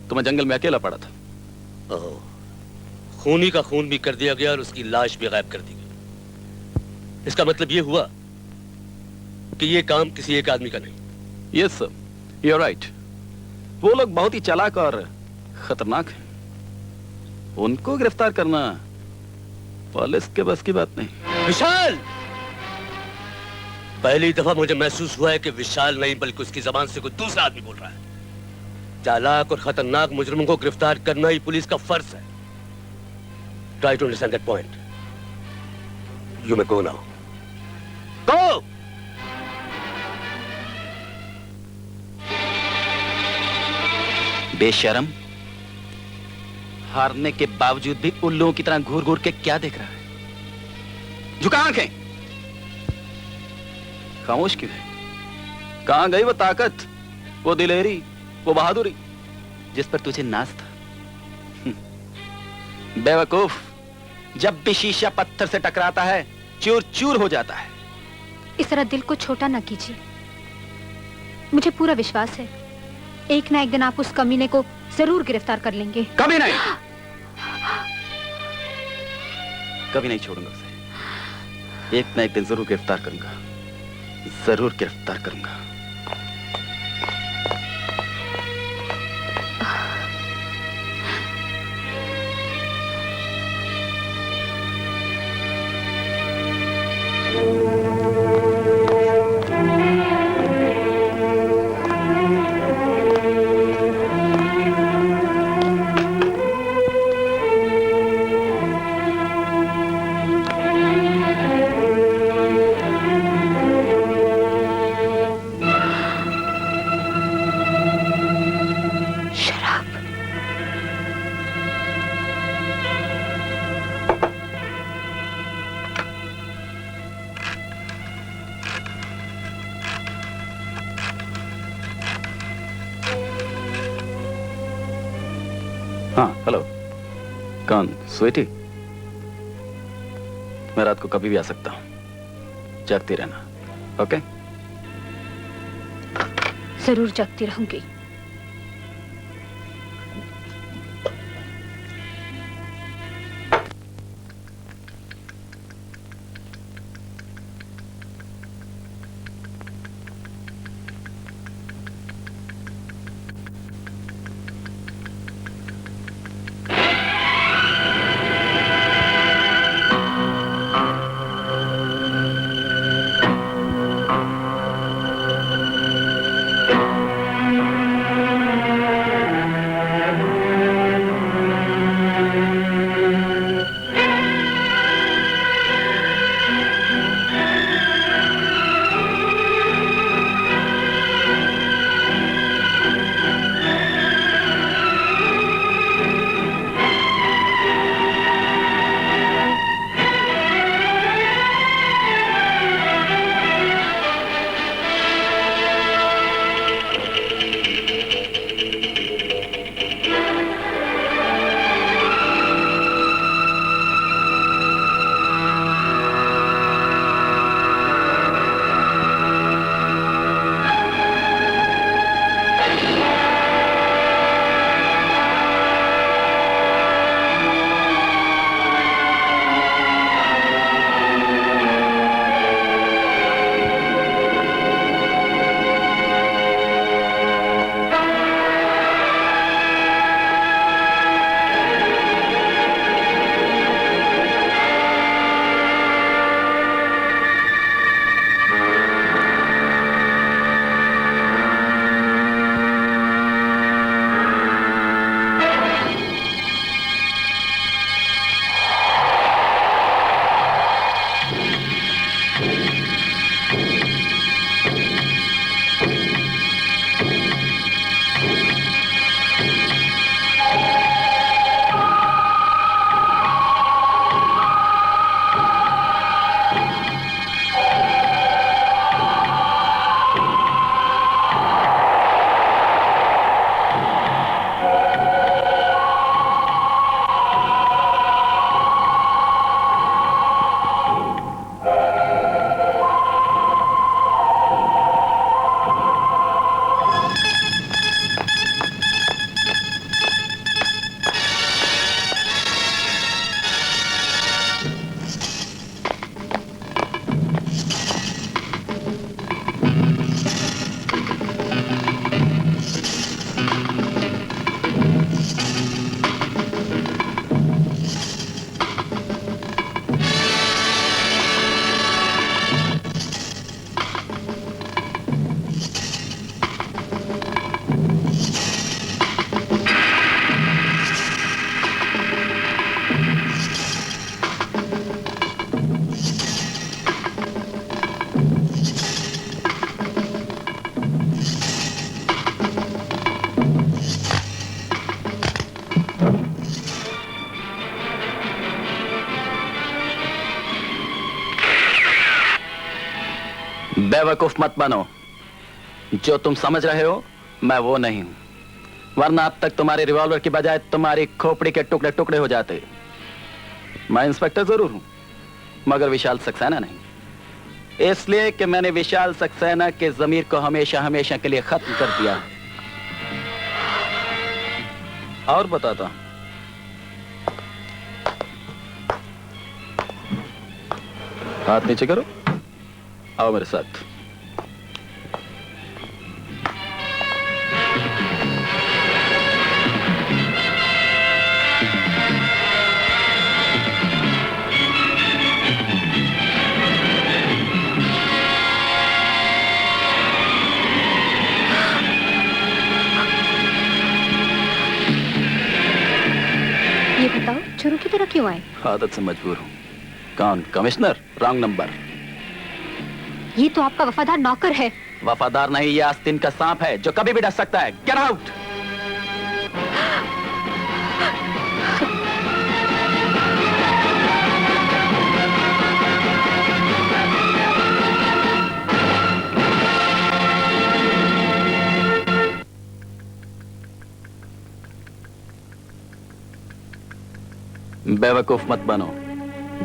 तो मैं जंगल में अकेला पड़ा था। खूनी का खून भी कर दिया गया और उसकी लाश भी गायब कर दी गई। इसका मतलब यह हुआ कि यह काम किसी एक आदमी का नहीं। Yes sir, you are right. वो लोग बहुत ही चालाक और खतरनाक हैं। उनको गिरफ्तार करना पुलिस के बस की बात नहीं। विशाल, पहली दफा मुझे महसूस हुआ है कि विशाल नहीं बल्कि उसकी जबान से कोई दूसरा आदमी बोल रहा है। चालाक और खतरनाक मुजरिमों को गिरफ्तार करना ही पुलिस का फर्ज है। Try to understand that point. You may go now. Go. बेशरम, हारने के बावजूद भी उल्लुओं की तरह घूर घूर के क्या देख रहा है? झुका आंखें। खामोश क्यों है? कहां गई वो ताकत, वो दिलेरी, वो बहादुरी जिस पर तुझे नाज था? बेवकूफ, जब भी शीशा पत्थर से टकराता है चूर चूर हो जाता है। इस तरह दिल को छोटा ना कीजिए। मुझे पूरा विश्वास है एक ना एक दिन आप उस कमीने को जरूर गिरफ्तार कर लेंगे। कभी नहीं, कभी नहीं छोड़ूंगा उसे। एक ना एक दिन जरूर गिरफ्तार करूंगा, जरूर गिरफ्तार करूंगा। हाँ हेलो, कौन? स्वीटी? मैं रात को कभी भी आ सकता हूँ, जागती रहना। ओके? जरूर जागती रहूंगी। बेवकूफ मत बनो। जो तुम समझ रहे हो मैं वो नहीं हूं, वरना अब तक तुम्हारे रिवॉल्वर की बजाय तुम्हारी खोपड़ी के टुकड़े टुकड़े हो जाते। मैं इंस्पेक्टर जरूर हूं मगर विशाल सक्सेना नहीं, इसलिए कि मैंने विशाल सक्सेना के जमीर को हमेशा हमेशा के लिए खत्म कर दिया। और बताता हूं, हाथ नीचे करो, आओ मेरे साथ। ये बताओ चोरों की तरह क्यों आए? आदत से मजबूर हूं। कौन? कमिश्नर? Wrong number. ये तो आपका वफादार नौकर है। वफादार नहीं, ये आस्तीन का सांप है जो कभी भी डस सकता है। Get out. बेवकूफ मत बनो।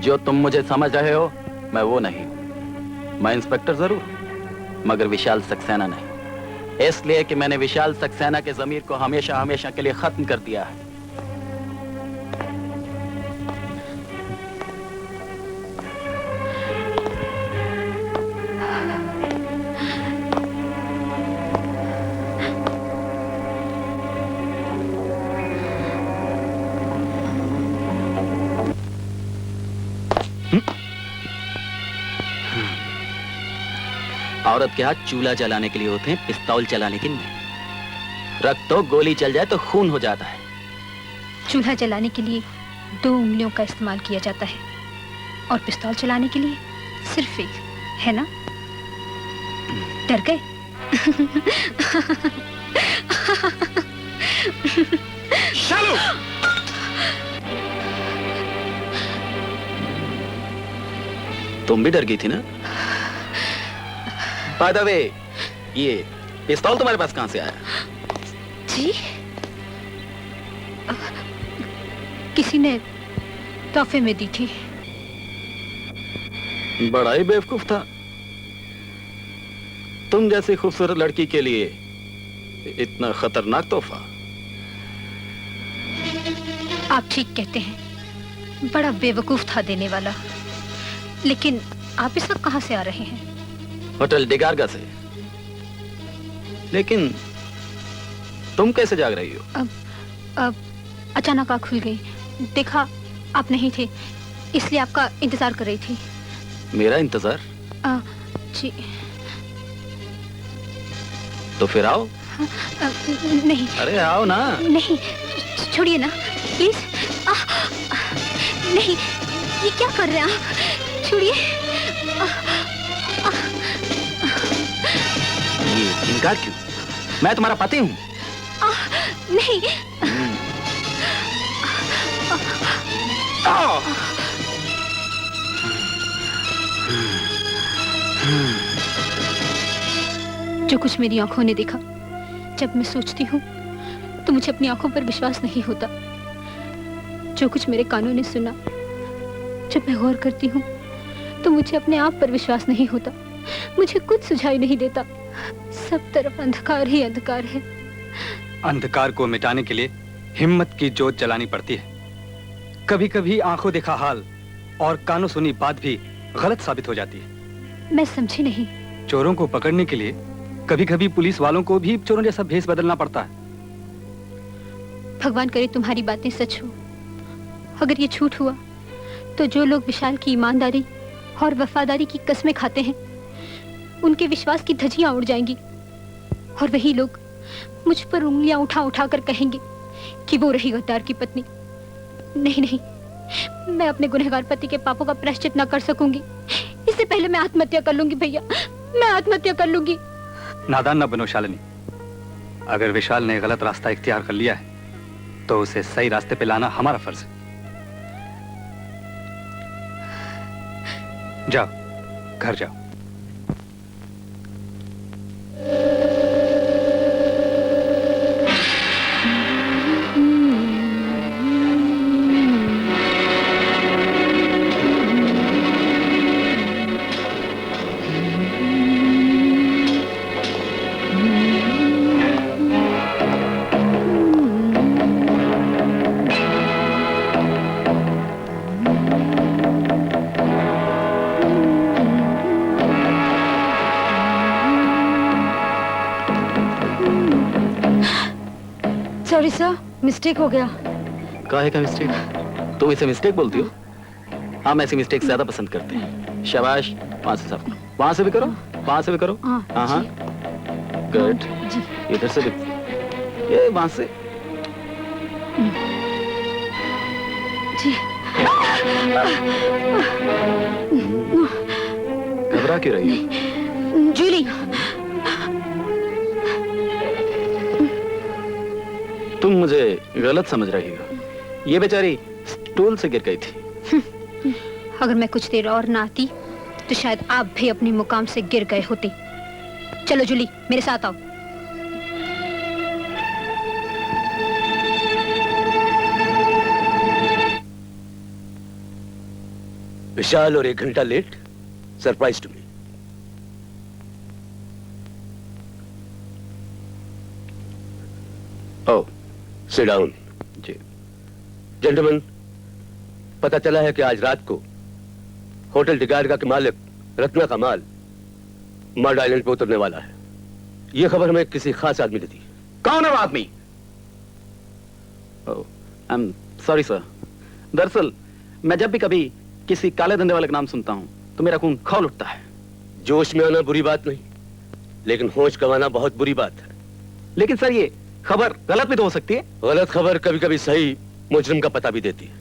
जो तुम मुझे समझ रहे हो मैं वो नहीं हूं। मैं इंस्पेक्टर जरूर हूं मगर विशाल सक्सेना नहीं, इसलिए कि मैंने विशाल सक्सेना के जमीर को हमेशा हमेशा के लिए खत्म कर दिया है। औरत के हाथ चूल्हा जलाने के लिए होते हैं, पिस्तौल चलाने के नहीं। रख तो गोली चल जाए तो खून हो जाता है। चूल्हा जलाने के लिए 2 उंगलियों का इस्तेमाल किया जाता है और पिस्तौल चलाने के लिए सिर्फ एक, है ना? डर गए? तुम भी डर गई थी ना? बाय द वे, ये पिस्तौल तुम्हारे पास कहां से आया? जी, किसी ने तोहफे में दी थी। बड़ा ही बेवकूफ था। तुम जैसी खूबसूरत लड़की के लिए इतना खतरनाक तोहफा। आप ठीक कहते हैं, बड़ा बेवकूफ था देने वाला। लेकिन आप इस वक्त कहां से आ रहे हैं? होटल डिगारगा से। लेकिन तुम कैसे जाग रही हो? अब अचानक आँख खुल गई, देखा आप नहीं थे, इसलिए आपका इंतजार कर रही थी। मेरा इंतजार? जी। तो फिर आओ। नहीं। अरे आओ ना। नहीं, छोड़िए ना प्लीज। नहीं, ये क्या कर रहे हैं आप? छोड़िए। ये इनकार क्यों? मैं तुम्हारा पति हूँ। नहीं। जो कुछ मेरी आंखों ने देखा, जब मैं सोचती हूँ तो मुझे अपनी आंखों पर विश्वास नहीं होता। जो कुछ मेरे कानों ने सुना, जब मैं गौर करती हूँ तो मुझे अपने आप पर विश्वास नहीं होता। मुझे कुछ सुझाई नहीं देता, सब तरफ अंधकार ही अंधकार है। अंधकार को मिटाने के लिए हिम्मत की जोत जलानी पड़ती है। कभी कभी आंखों देखा हाल और कानों सुनी बात भी गलत साबित हो जाती है। मैं समझी नहीं। चोरों को पकड़ने के लिए कभी कभी पुलिस वालों को भी चोरों जैसा भेष बदलना पड़ता है। भगवान करे तुम्हारी बातें सच हो। अगर ये झूठ हुआ तो जो लोग विशाल की ईमानदारी और वफादारी की कसमें खाते हैं, उनके विश्वास की धज्जियां उड़ जाएंगी और वही लोग मुझ पर उंगलियां उठा उठा कर कहेंगे कि वो रही गद्दार की पत्नी। नहीं नहीं, मैं अपने गुनहगार पति के पापों का प्रायश्चित न कर सकूंगी। इससे पहले मैं आत्महत्या कर लूंगी भैया, मैं आत्महत्या कर लूंगी। नादान न बनो शालिनी। अगर विशाल ने गलत रास्ता इख्तियार कर लिया है तो उसे सही रास्ते पे लाना हमारा फर्ज है। जाओ, घर जाओ। सॉरी सर, मिस्टेक हो गया। काहे का मिस्टेक? तुम इसे मिस्टेक बोलती हो? हम ऐसी मिस्टेक ज्यादा पसंद करते हैं। शाबाश, वहां से साफ करो, वहां से भी करो, वहां से भी करो। हाँ हाँ, गुड। इधर से भी, ये वहां से। जी। घबरा क्यों रही हो? जूली, तुम मुझे गलत समझ रही हो। ये बेचारी स्टूल से गिर गई थी। अगर मैं कुछ देर और ना आती तो शायद आप भी अपनी मुकाम से गिर गए होते। चलो जूली, मेरे साथ आओ। विशाल और 1 घंटा late, surprise to me. Oh, sit down. जी। जेंटलमैन, पता चला है कि आज रात को होटल डिगारगा के मालिक रत्ना का माल मर्ड आइलैंड पे उतरने वाला है। यह खबर हमें किसी खास आदमी ने दी। कौन है वो आदमी? ओह, आई एम सॉरी सर। दरअसल मैं जब भी कभी किसी काले धंधे वाले का नाम सुनता हूं तो मेरा खून खौल उठता है। जोश में आना बुरी बात नहीं, लेकिन होश गंवाना बहुत बुरी बात है। लेकिन सर, ये खबर गलत भी तो हो सकती है। गलत खबर कभी कभी सही मुजरिम का पता भी देती है।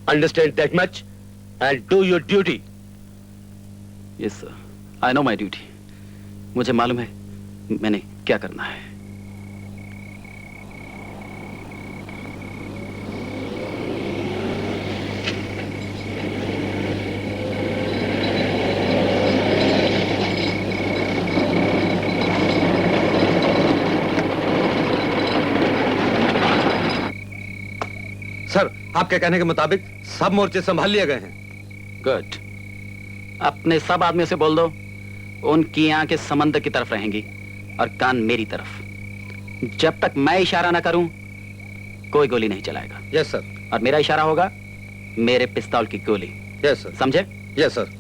Understand that much and do your duty. Yes sir, I know my duty. मुझे मालूम है मैंने क्या करना है। सर, आपके कहने के मुताबिक सब मोर्चे संभाल लिए गए हैं। गुड। अपने सब आदमियों से बोल दो, उनकी आंखें समंदर की तरफ रहेंगी और कान मेरी तरफ। जब तक मैं इशारा ना करूं, कोई गोली नहीं चलाएगा। Yes sir. और मेरा इशारा होगा मेरे पिस्तौल की गोली। Yes sir. समझे? Yes sir.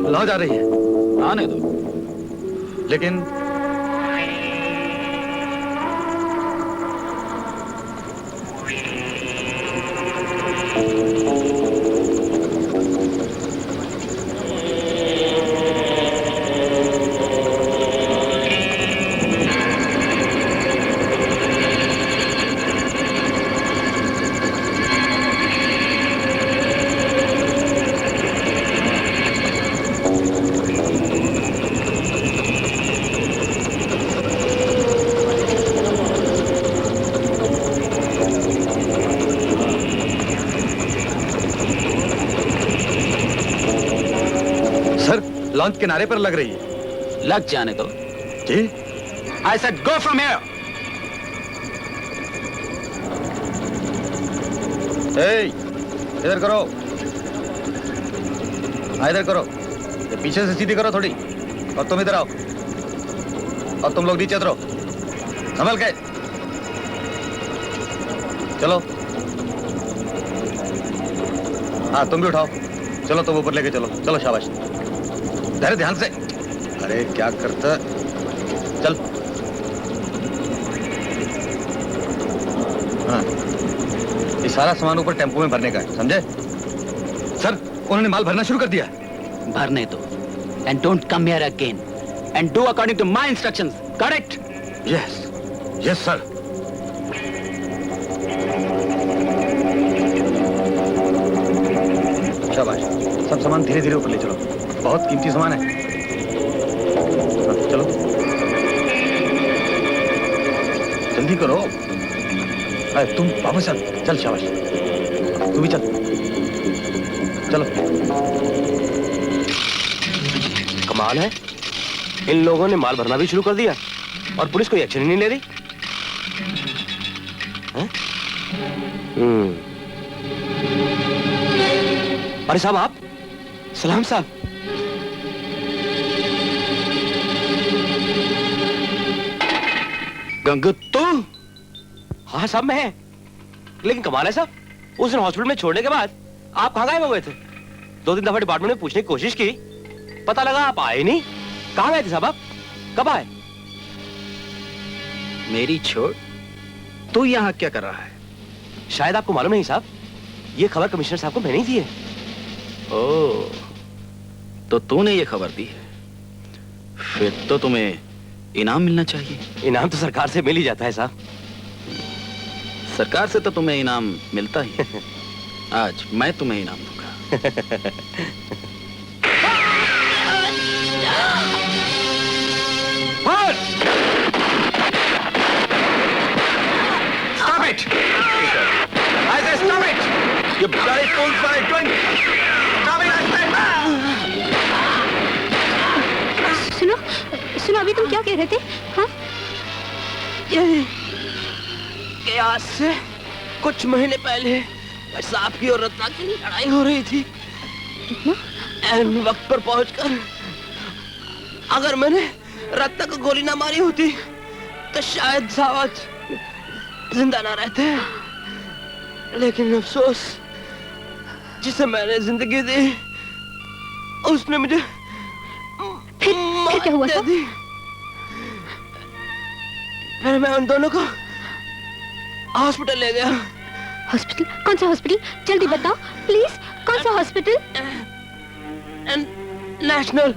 लाहौर जा रही है। आने दो। लेकिन लॉन्च किनारे पर लग रही है। लग जाने दो। जी। I said go from here. Hey, इधर करो। इधर करो। ये पीछे से सीधी करो थोड़ी। और तुम इधर आओ। और तुम लोग नीचे उतरो। संभल के। चलो। हाँ, तुम भी उठाओ। चलो, तुम ऊपर लेके चलो। चलो, शाबाश। धैर्य, ध्यान से। अरे क्या करता। चल। हाँ, ये सारा सामान ऊपर टेम्पो में भरने का है, समझे? सर, उन्होंने माल भरना शुरू कर दिया। भरने दो। And don't come here again. And do according to my instructions. Correct? Yes. Yes, sir. सब सामान धीरे धीरे ऊपर ले चलो, बहुत कीमती सामान है। हाँ, चलो जल्दी करो। अरे तुम वापस चल, चल शाबाश, तू भी चल, चलो। कमाल है, इन लोगों ने माल भरना भी शुरू कर दिया और पुलिस कोई एक्शन ही नहीं ले रही। अरे साहब, आप? सलाम साहब। गंगत्तो? हाँ साहब, मैं। लेकिन कमाल है साहब, उस दिन हॉस्पिटल में छोड़ने के बाद आप कहाँ गायब हो गए थे? 2-3 दफा डिपार्टमेंट में पूछने की कोशिश की, पता लगा आप आए नहीं। कहाँ गए थे साहब आप? कब आए? मेरी छोड़, तू यहाँ क्या कर रहा है? शायद आपको मालूम नहीं साहब, ये खबर कमिश्नर साहब को मैंने ही दी है। ओह, तो तूने ये खबर दी है, फिर तो तुम्हें इनाम मिलना चाहिए। इनाम तो सरकार से मिल ही जाता है साहब। सरकार से तो तुम्हें इनाम मिलता ही है। आज मैं तुम्हें इनाम दूंगा। Stop it! I say stop it! You bloody fools, what are you doing? Stop it, I said! सुनो, सुनो, अभी तुम क्या कह रहे थे? हाँ? कि आज से कुछ महीने पहले साहब की और रत्ना की लड़ाई हो रही थी। ऐन वक्त पर पहुंचकर अगर मैंने रत्ना को गोली ना मारी होती तो शायद साहब आज जिंदा ना रहते। लेकिन अफसोस, जिसे मैंने जिंदगी दी उसने मुझे फिर क्या हुआ था? फिर मैं उन दोनों को हॉस्पिटल ले गया। हॉस्पिटल? कौन सा हॉस्पिटल? जल्दी बताओ प्लीज, कौन सा हॉस्पिटल? नेशनल।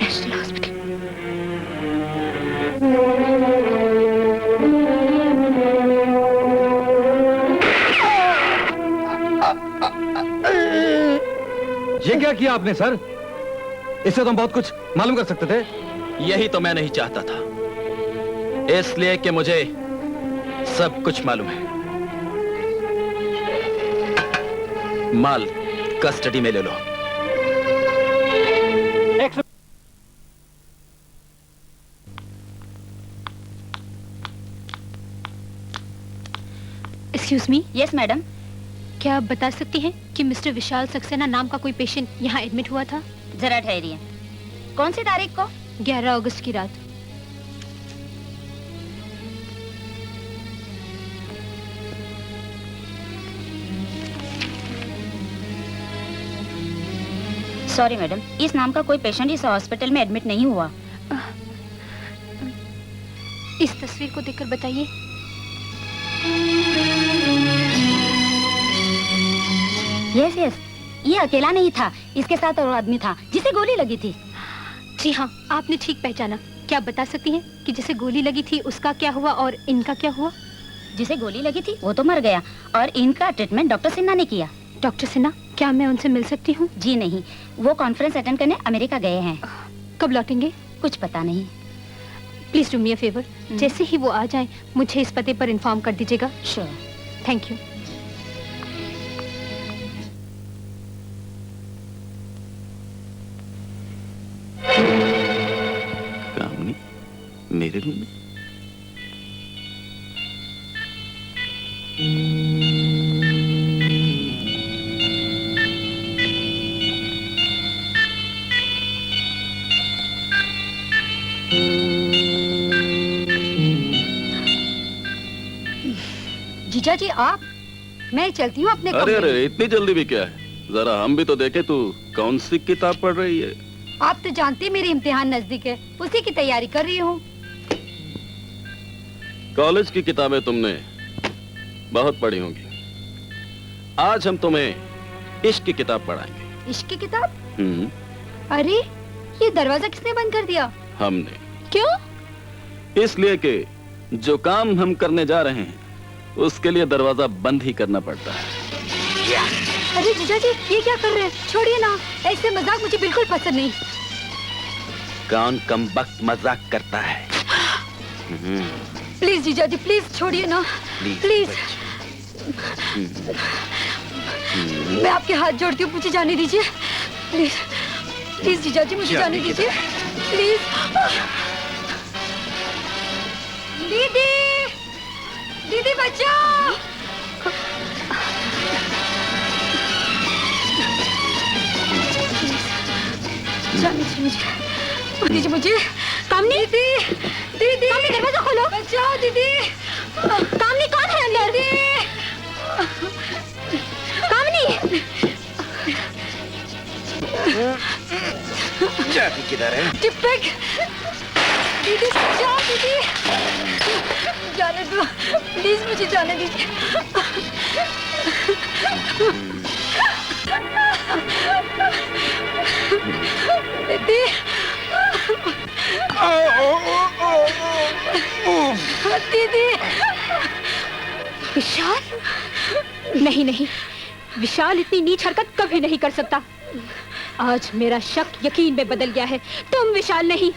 National hospital. ये क्या किया आपने सर? इससे तो हम बहुत कुछ मालूम कर सकते थे। यही तो मैं नहीं चाहता था, इसलिए कि मुझे सब कुछ मालूम है। माल कस्टडी में ले लो। Excuse me. Yes madam. क्या आप बता सकती हैं कि मिस्टर विशाल सक्सेना नाम का कोई पेशेंट यहाँ एडमिट हुआ था? जरा ठहरिए। कौन सी तारीख को? 11 अगस्त की रात। सॉरी मैडम, इस नाम का कोई पेशेंट इस हॉस्पिटल में एडमिट नहीं हुआ। इस तस्वीर को देखकर बताइए। यस यस, ये अकेला नहीं था, इसके साथ और आदमी था जिसे गोली लगी थी। जी हाँ, आपने ठीक पहचाना। क्या आप बता सकती हैं कि जिसे गोली लगी थी उसका क्या हुआ और इनका क्या हुआ? जिसे गोली लगी थी वो तो मर गया और इनका ट्रीटमेंट डॉक्टर सिन्हा ने किया। डॉक्टर सिन्हा? क्या मैं उनसे मिल सकती हूँ? जी नहीं, वो कॉन्फ्रेंस अटेंड करने अमेरिका गए हैं। कब लौटेंगे? कुछ पता नहीं। Please do me a favour, जैसे ही वो आ जाएं, मुझे इस पते पर इन्फॉर्म कर दीजिएगा। श्योर। Thank you. कामनी, मेरे रूम में। जीजा जी आप? मैं चलती हूँ अपने अरे कमरे में। अरे, इतनी जल्दी भी क्या है? जरा हम भी तो देखे तू कौन सी किताब पढ़ रही है। आप तो जानते हैं मेरे इम्तिहान नजदीक है, उसी की तैयारी कर रही हूँ। कॉलेज की किताबें तुमने बहुत पढ़ी होंगी। आज हम तुम्हें इश्क की किताब पढ़ाएंगे। इश्क की किताब? अरे ये दरवाजा किसने बंद कर दिया? हमने। क्यों? इसलिए कि जो काम हम करने जा रहे हैं उसके लिए दरवाजा बंद ही करना पड़ता है। अरे जीजा जी, ये क्या कर रहे हैं? छोड़िए ना, ऐसे मजाक मुझे बिल्कुल पसंद नहीं। कौन कमबख्त मजाक करता है? प्लीज जीजा जी, प्लीज छोड़िए ना, प्लीज। मैं आपके हाथ जोड़ती हूँ, मुझे जाने दीजिए प्लीज। प्लीज जीजा जी, मुझे जाने दीजिए प्लीज। दीदी, दीदी बचाओ। जाने दीजिए मुझे। कामनी, दीदी, दीदी, कामनी दरवाजा खोलो। बचाओ दीदी। कामनी, कौन है अंदर? कामनी। जाती किधर है? टिप्पक। दीदी बचाओ दीदी। जाने दो प्लीज, मुझे जाने दीजिए। दीदी। दीदी। विशाल? नहीं नहीं, विशाल इतनी नीच हरकत कभी नहीं कर सकता। आज मेरा शक यकीन में बदल गया है। तुम विशाल नहीं,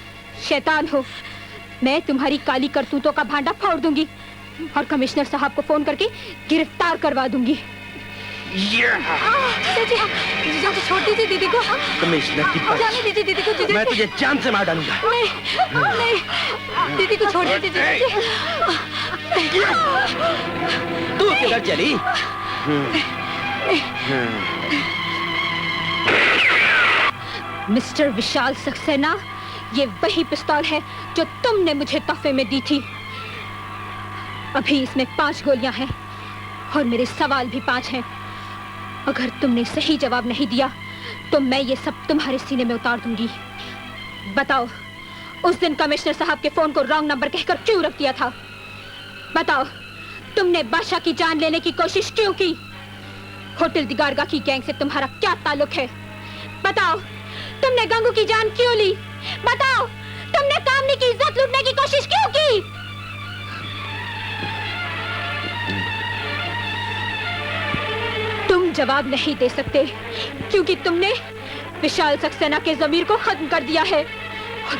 शैतान हो। मैं तुम्हारी काली करतूतों का भांडा फोड़ दूंगी और कमिश्नर साहब को फोन करके गिरफ्तार करवा दूंगी। छोड़ दीजिए दीदी को। कमिश्नर की बात। जाने दीजिए दीदी को। मैं तुझे जान से मार डालूंगा। नहीं, नहीं, दीदी को छोड़ दीजिए। तू किधर चली? मिस्टर विशाल सक्सेना, ये वही पिस्तौल है जो तुमने मुझे तोहफे में दी थी। अभी इसमें 5 गोलियां हैं और मेरे सवाल भी 5 हैं। अगर तुमने सही जवाब नहीं दिया तो मैं ये सब तुम्हारे सीने में उतार दूंगी। बताओ, उस दिन कमिश्नर साहब के फोन को रॉन्ग नंबर कहकर क्यों रख दिया था? बताओ, तुमने बादशाह की जान लेने की कोशिश क्यों की? होटल दिगारगा की गैंग से तुम्हारा क्या ताल्लुक है? बताओ, तुमने गंगू की जान क्यों ली? बताओ, तुमने कामनी की इज्जत लूटने की कोशिश क्यों की? तुम जवाब नहीं दे सकते क्योंकि तुमने विशाल सक्सेना के ज़मीर को खत्म कर दिया है। और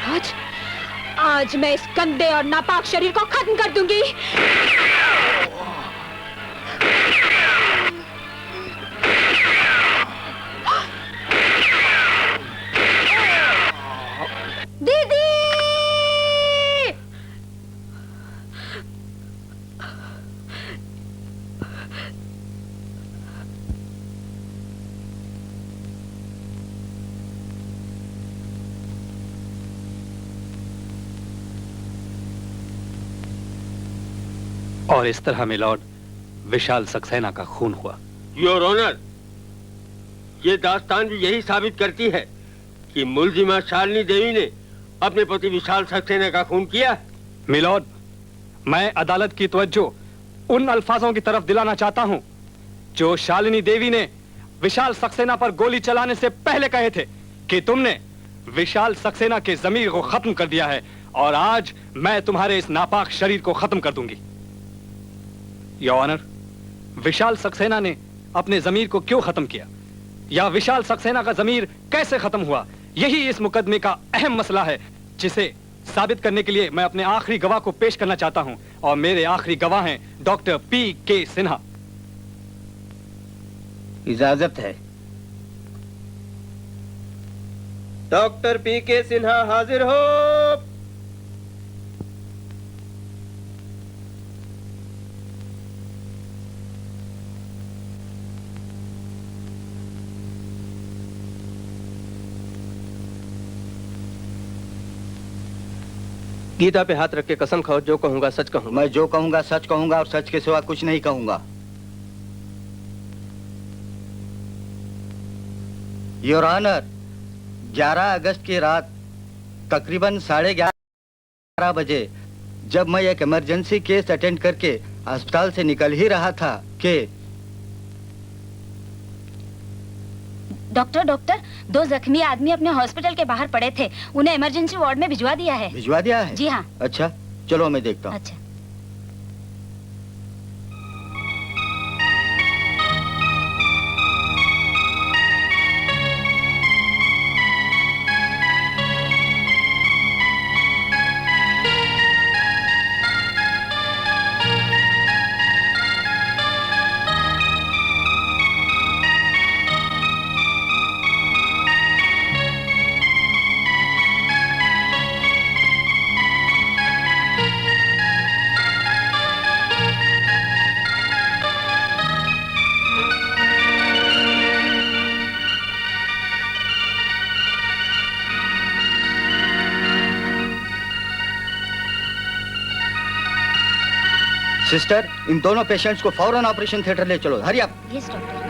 आज मैं इस गंदे और नापाक शरीर को खत्म कर दूंगी। दीदी! और इस तरह मिलॉर्ड, विशाल सक्सेना का खून हुआ। योर ऑनर, ये दास्तान भी यही साबित करती है कि मुलजिमा शालिनी देवी ने अपने पति विशाल सक्सेना का खून किया। मिलॉर्ड, मैं अदालत की तवज्जो उन अल्फाजों की तरफ दिलाना चाहता हूं जो शालिनी देवी ने विशाल सक्सेना पर गोली चलाने से पहले कहे थे कि तुमने विशाल सक्सेना के ज़मीर को खत्म कर दिया है और आज मैं तुम्हारे इस नापाक शरीर को खत्म कर दूंगी। योर ऑनर, विशाल सक्सेना ने अपने ज़मीर को क्यों खत्म किया या विशाल सक्सेना का ज़मीर कैसे खत्म हुआ, यही इस मुकदमे का अहम मसला है जिसे साबित करने के लिए मैं अपने आखिरी गवाह को पेश करना चाहता हूं। और मेरे आखिरी गवाह हैं डॉक्टर P.K. सिन्हा। इजाजत है। Doctor P.K. सिन्हा हाजिर हो। गीता पे हाथ रख के कसम खाओ, जो कहूंगा सच कहूंगा। मैं जो कहूंगा सच कहूंगा और सच के सिवा कुछ नहीं कहूंगा। योर ऑनर, 11 अगस्त की रात तकरीबन 11:30 बजे जब मैं एक इमरजेंसी केस अटेंड करके अस्पताल से निकल ही रहा था कि डॉक्टर, 2 जख्मी आदमी अपने हॉस्पिटल के बाहर पड़े थे। उन्हें इमरजेंसी वार्ड में भिजवा दिया है। भिजवा दिया है? जी हाँ। अच्छा, चलो मैं देखता हूँ। अच्छा। सिस्टर, इन दोनों पेशेंट्स को फौरन ऑपरेशन थिएटर ले चलो। Hurry up. Yes doctor.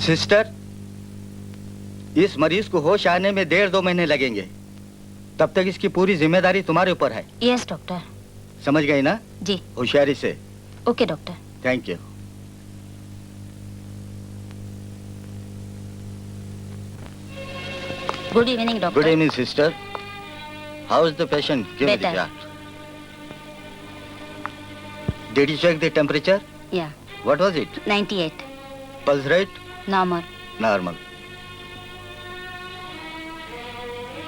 Sister, इस मरीज को होश आने में 1.5-2 महीने लगेंगे। तब तक इसकी पूरी जिम्मेदारी तुम्हारे ऊपर है। Yes doctor. समझ गई ना? जी। होशियारी से। Okay doctor. Thank you. Good evening doctor. Good evening sister. How is the patient? Give me the Better. Chart. Did you check the temperature? या What was it? 98 Pulse rate? Normal. Normal.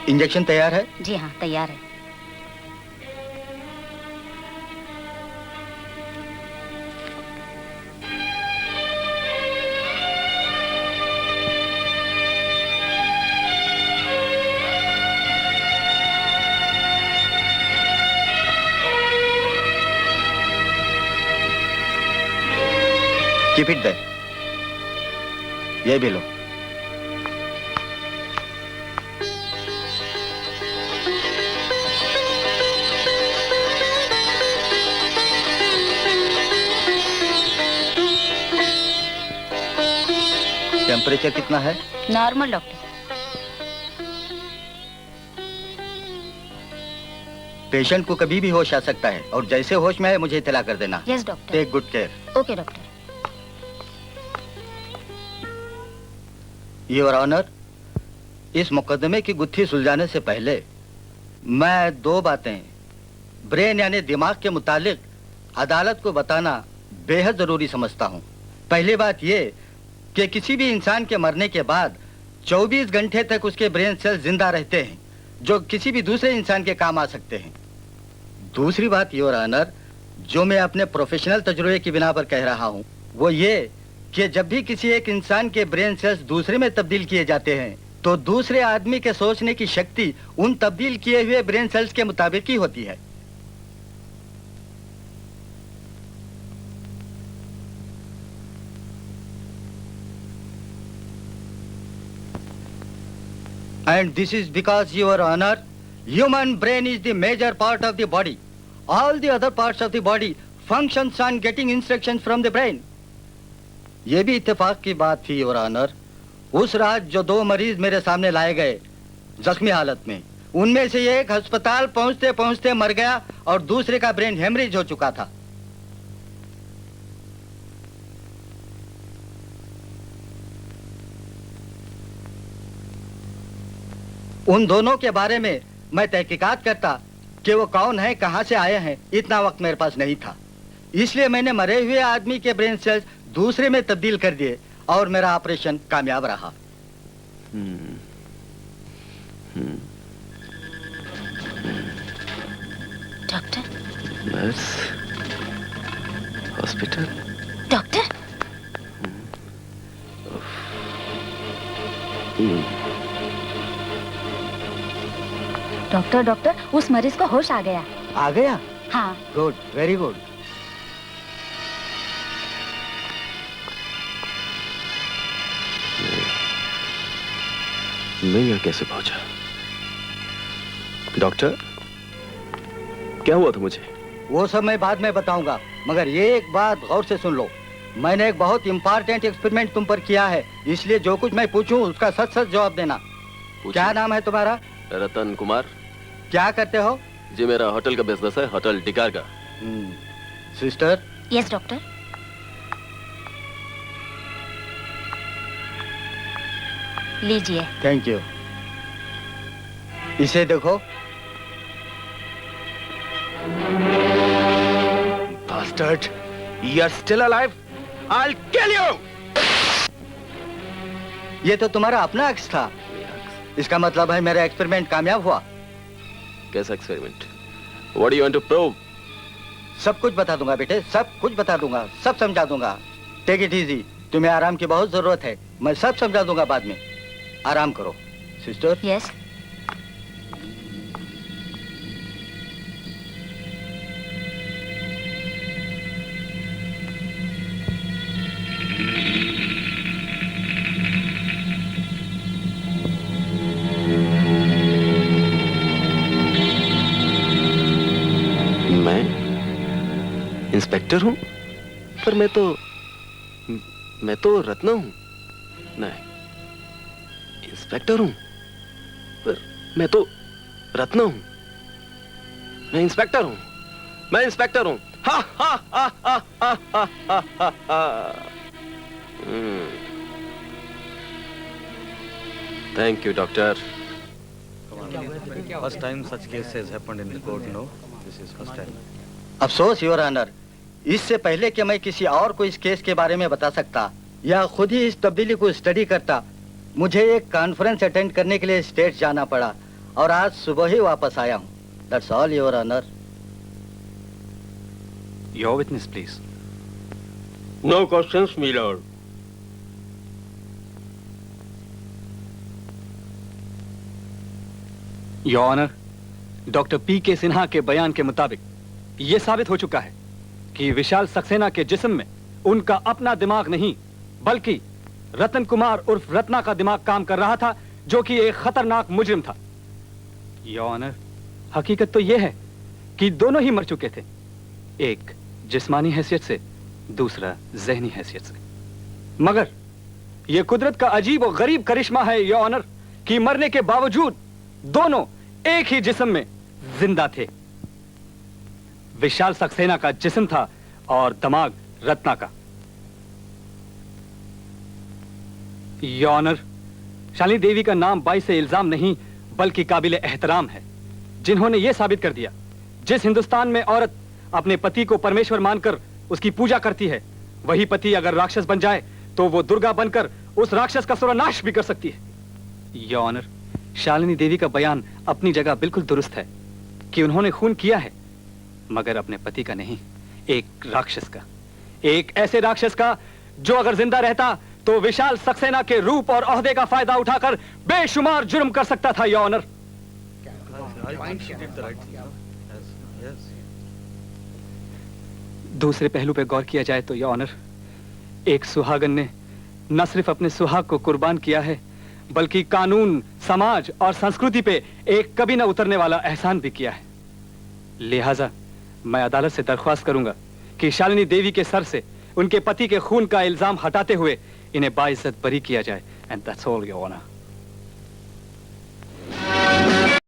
Injection तैयार है? जी हाँ तैयार है। Keep it there. ये भी लो। Temperature कितना है? Normal doctor. पेशेंट को कभी भी होश आ सकता है और जैसे होश में आए मुझे इत्तला कर देना। Yes doctor. Take good care. Okay doctor. Your honour, इस मुकदमे की गुत्थी सुलझाने से पहले मैं 2 बातें ब्रेन यानी दिमाग के मुतालिक अदालत को बताना बेहद जरूरी समझता हूँ। पहली बात ये कि किसी भी इंसान के मरने के बाद 24 घंटे तक उसके ब्रेन सेल जिंदा रहते हैं जो किसी भी दूसरे इंसान के काम आ सकते हैं। दूसरी बात योर ऑनर, जो मैं अपने प्रोफेशनल तजुर्बे की बिना पर कह रहा हूँ, वो ये कि जब भी किसी एक इंसान के ब्रेन सेल्स दूसरे में तब्दील किए जाते हैं तो दूसरे आदमी के सोचने की शक्ति उन तब्दील किए हुए ब्रेन सेल्स के मुताबिक ही होती है। And this is because, Your Honor, human brain is the major part of the body. All the other parts of the body functions on getting instructions from the brain. ये भी इत्तेफाक की बात थी योर ऑनर, उस रात जो 2 मरीज मेरे सामने लाए गए जख्मी हालत में, उनमें से एक अस्पताल पहुंचते पहुंचते मर गया और दूसरे का ब्रेन हेमरेज हो चुका था। उन दोनों के बारे में मैं तहकीकात करता कि वो कौन है, कहां से आए हैं, इतना वक्त मेरे पास नहीं था। इसलिए मैंने मरे हुए आदमी के ब्रेन सेल्स दूसरे में तब्दील कर दिए और मेरा ऑपरेशन कामयाब रहा। Doctor, nurse, hospital, doctor, doctor, doctor, उस मरीज को होश आ गया। आ गया? हाँ। Good, very good. मैं यहाँ कैसे पहुंचा? डॉक्टर, क्या हुआ था मुझे? वो सब मैं बाद में बताऊंगा, मगर ये एक बात गौर से सुन लो। मैंने एक बहुत इंपॉर्टेंट एक्सपेरिमेंट तुम पर किया है, इसलिए जो कुछ मैं पूछूं उसका सच सच जवाब देना। क्या नाम है तुम्हारा? रतन कुमार। क्या करते हो? जी मेरा होटल का बिजनेस है, होटल डिकार का। सिस्टर? Yes doctor. लीजिए। Thank you. इसे देखो। Bastard, you're still alive? I'll kill you! ये तो तुम्हारा अपना अक्स था। इसका मतलब है मेरा एक्सपेरिमेंट कामयाब हुआ। कैसा experiment? What do you want to prove? सब कुछ बता दूंगा बेटे, सब कुछ बता दूंगा, सब समझा दूंगा। टेक इट इजी, तुम्हें आराम की बहुत जरूरत है। मैं सब समझा दूंगा बाद में। आराम करो। सिस्टर? यस। इंस्पेक्टर हूं, पर मैं तो रत्ना हूं। नहीं, इंस्पेक्टर हूं, पर मैं तो रत्ना हूं। मैं इंस्पेक्टर हूं, मैं इंस्पेक्टर हूं। हा हा हा हा हा हा हा हा। Thank you doctor. First time such case has happened in the court, no? This is first time. अफसोस योर ऑनर, इससे पहले कि मैं किसी और को इस केस के बारे में बता सकता या खुद ही इस तब्दीली को स्टडी करता, मुझे एक कॉन्फ्रेंस अटेंड करने के लिए स्टेट जाना पड़ा और आज सुबह ही वापस आया हूँ। That's all your honour. Your witness please. No questions me lord. Your honour, doctor P K Sinha के बयान के मुताबिक यह साबित हो चुका है कि विशाल सक्सेना के जिस्म में उनका अपना दिमाग नहीं बल्कि रतन कुमार उर्फ रत्ना का दिमाग काम कर रहा था, जो कि एक खतरनाक मुजरिम था। योर ऑनर, हकीकत तो यह है कि दोनों ही मर चुके थे, एक जिस्मानी हैसियत से, दूसरा जहनी हैसियत से। मगर यह कुदरत का अजीब और गरीब करिश्मा है योर ऑनर कि मरने के बावजूद दोनों एक ही जिस्म में जिंदा थे। विशाल सक्सेना का जिस्म था और दिमाग रत्ना का। योर ऑनर, शालिनी देवी का नाम बाइस से इल्जाम नहीं बल्कि काबिल एहतराम है, जिन्होंने यह साबित कर दिया जिस हिंदुस्तान में औरत अपने पति को परमेश्वर मानकर उसकी पूजा करती है, वही पति अगर राक्षस बन जाए तो वो दुर्गा बनकर उस राक्षस का सर्वनाश भी कर सकती है। योर ऑनर, शालिनी देवी का बयान अपनी जगह बिल्कुल दुरुस्त है कि उन्होंने खून किया है, मगर अपने पति का नहीं, एक राक्षस का, एक ऐसे राक्षस का जो अगर जिंदा रहता तो विशाल सक्सेना के रूप और ओहदे का फायदा उठाकर बेशुमार जुर्म कर सकता था योर ऑनर। दूसरे पहलू पे गौर किया जाए तो योर ऑनर, एक सुहागन ने न सिर्फ अपने सुहाग को कुर्बान किया है बल्कि कानून, समाज और संस्कृति पे एक कभी न उतरने वाला एहसान भी किया है। लिहाजा मैं अदालत से दरख्वास्त करूंगा कि शालिनी देवी के सर से उनके पति के खून का इल्जाम हटाते हुए इन्हें बाइज्जत बरी किया जाए। And that's all your honour.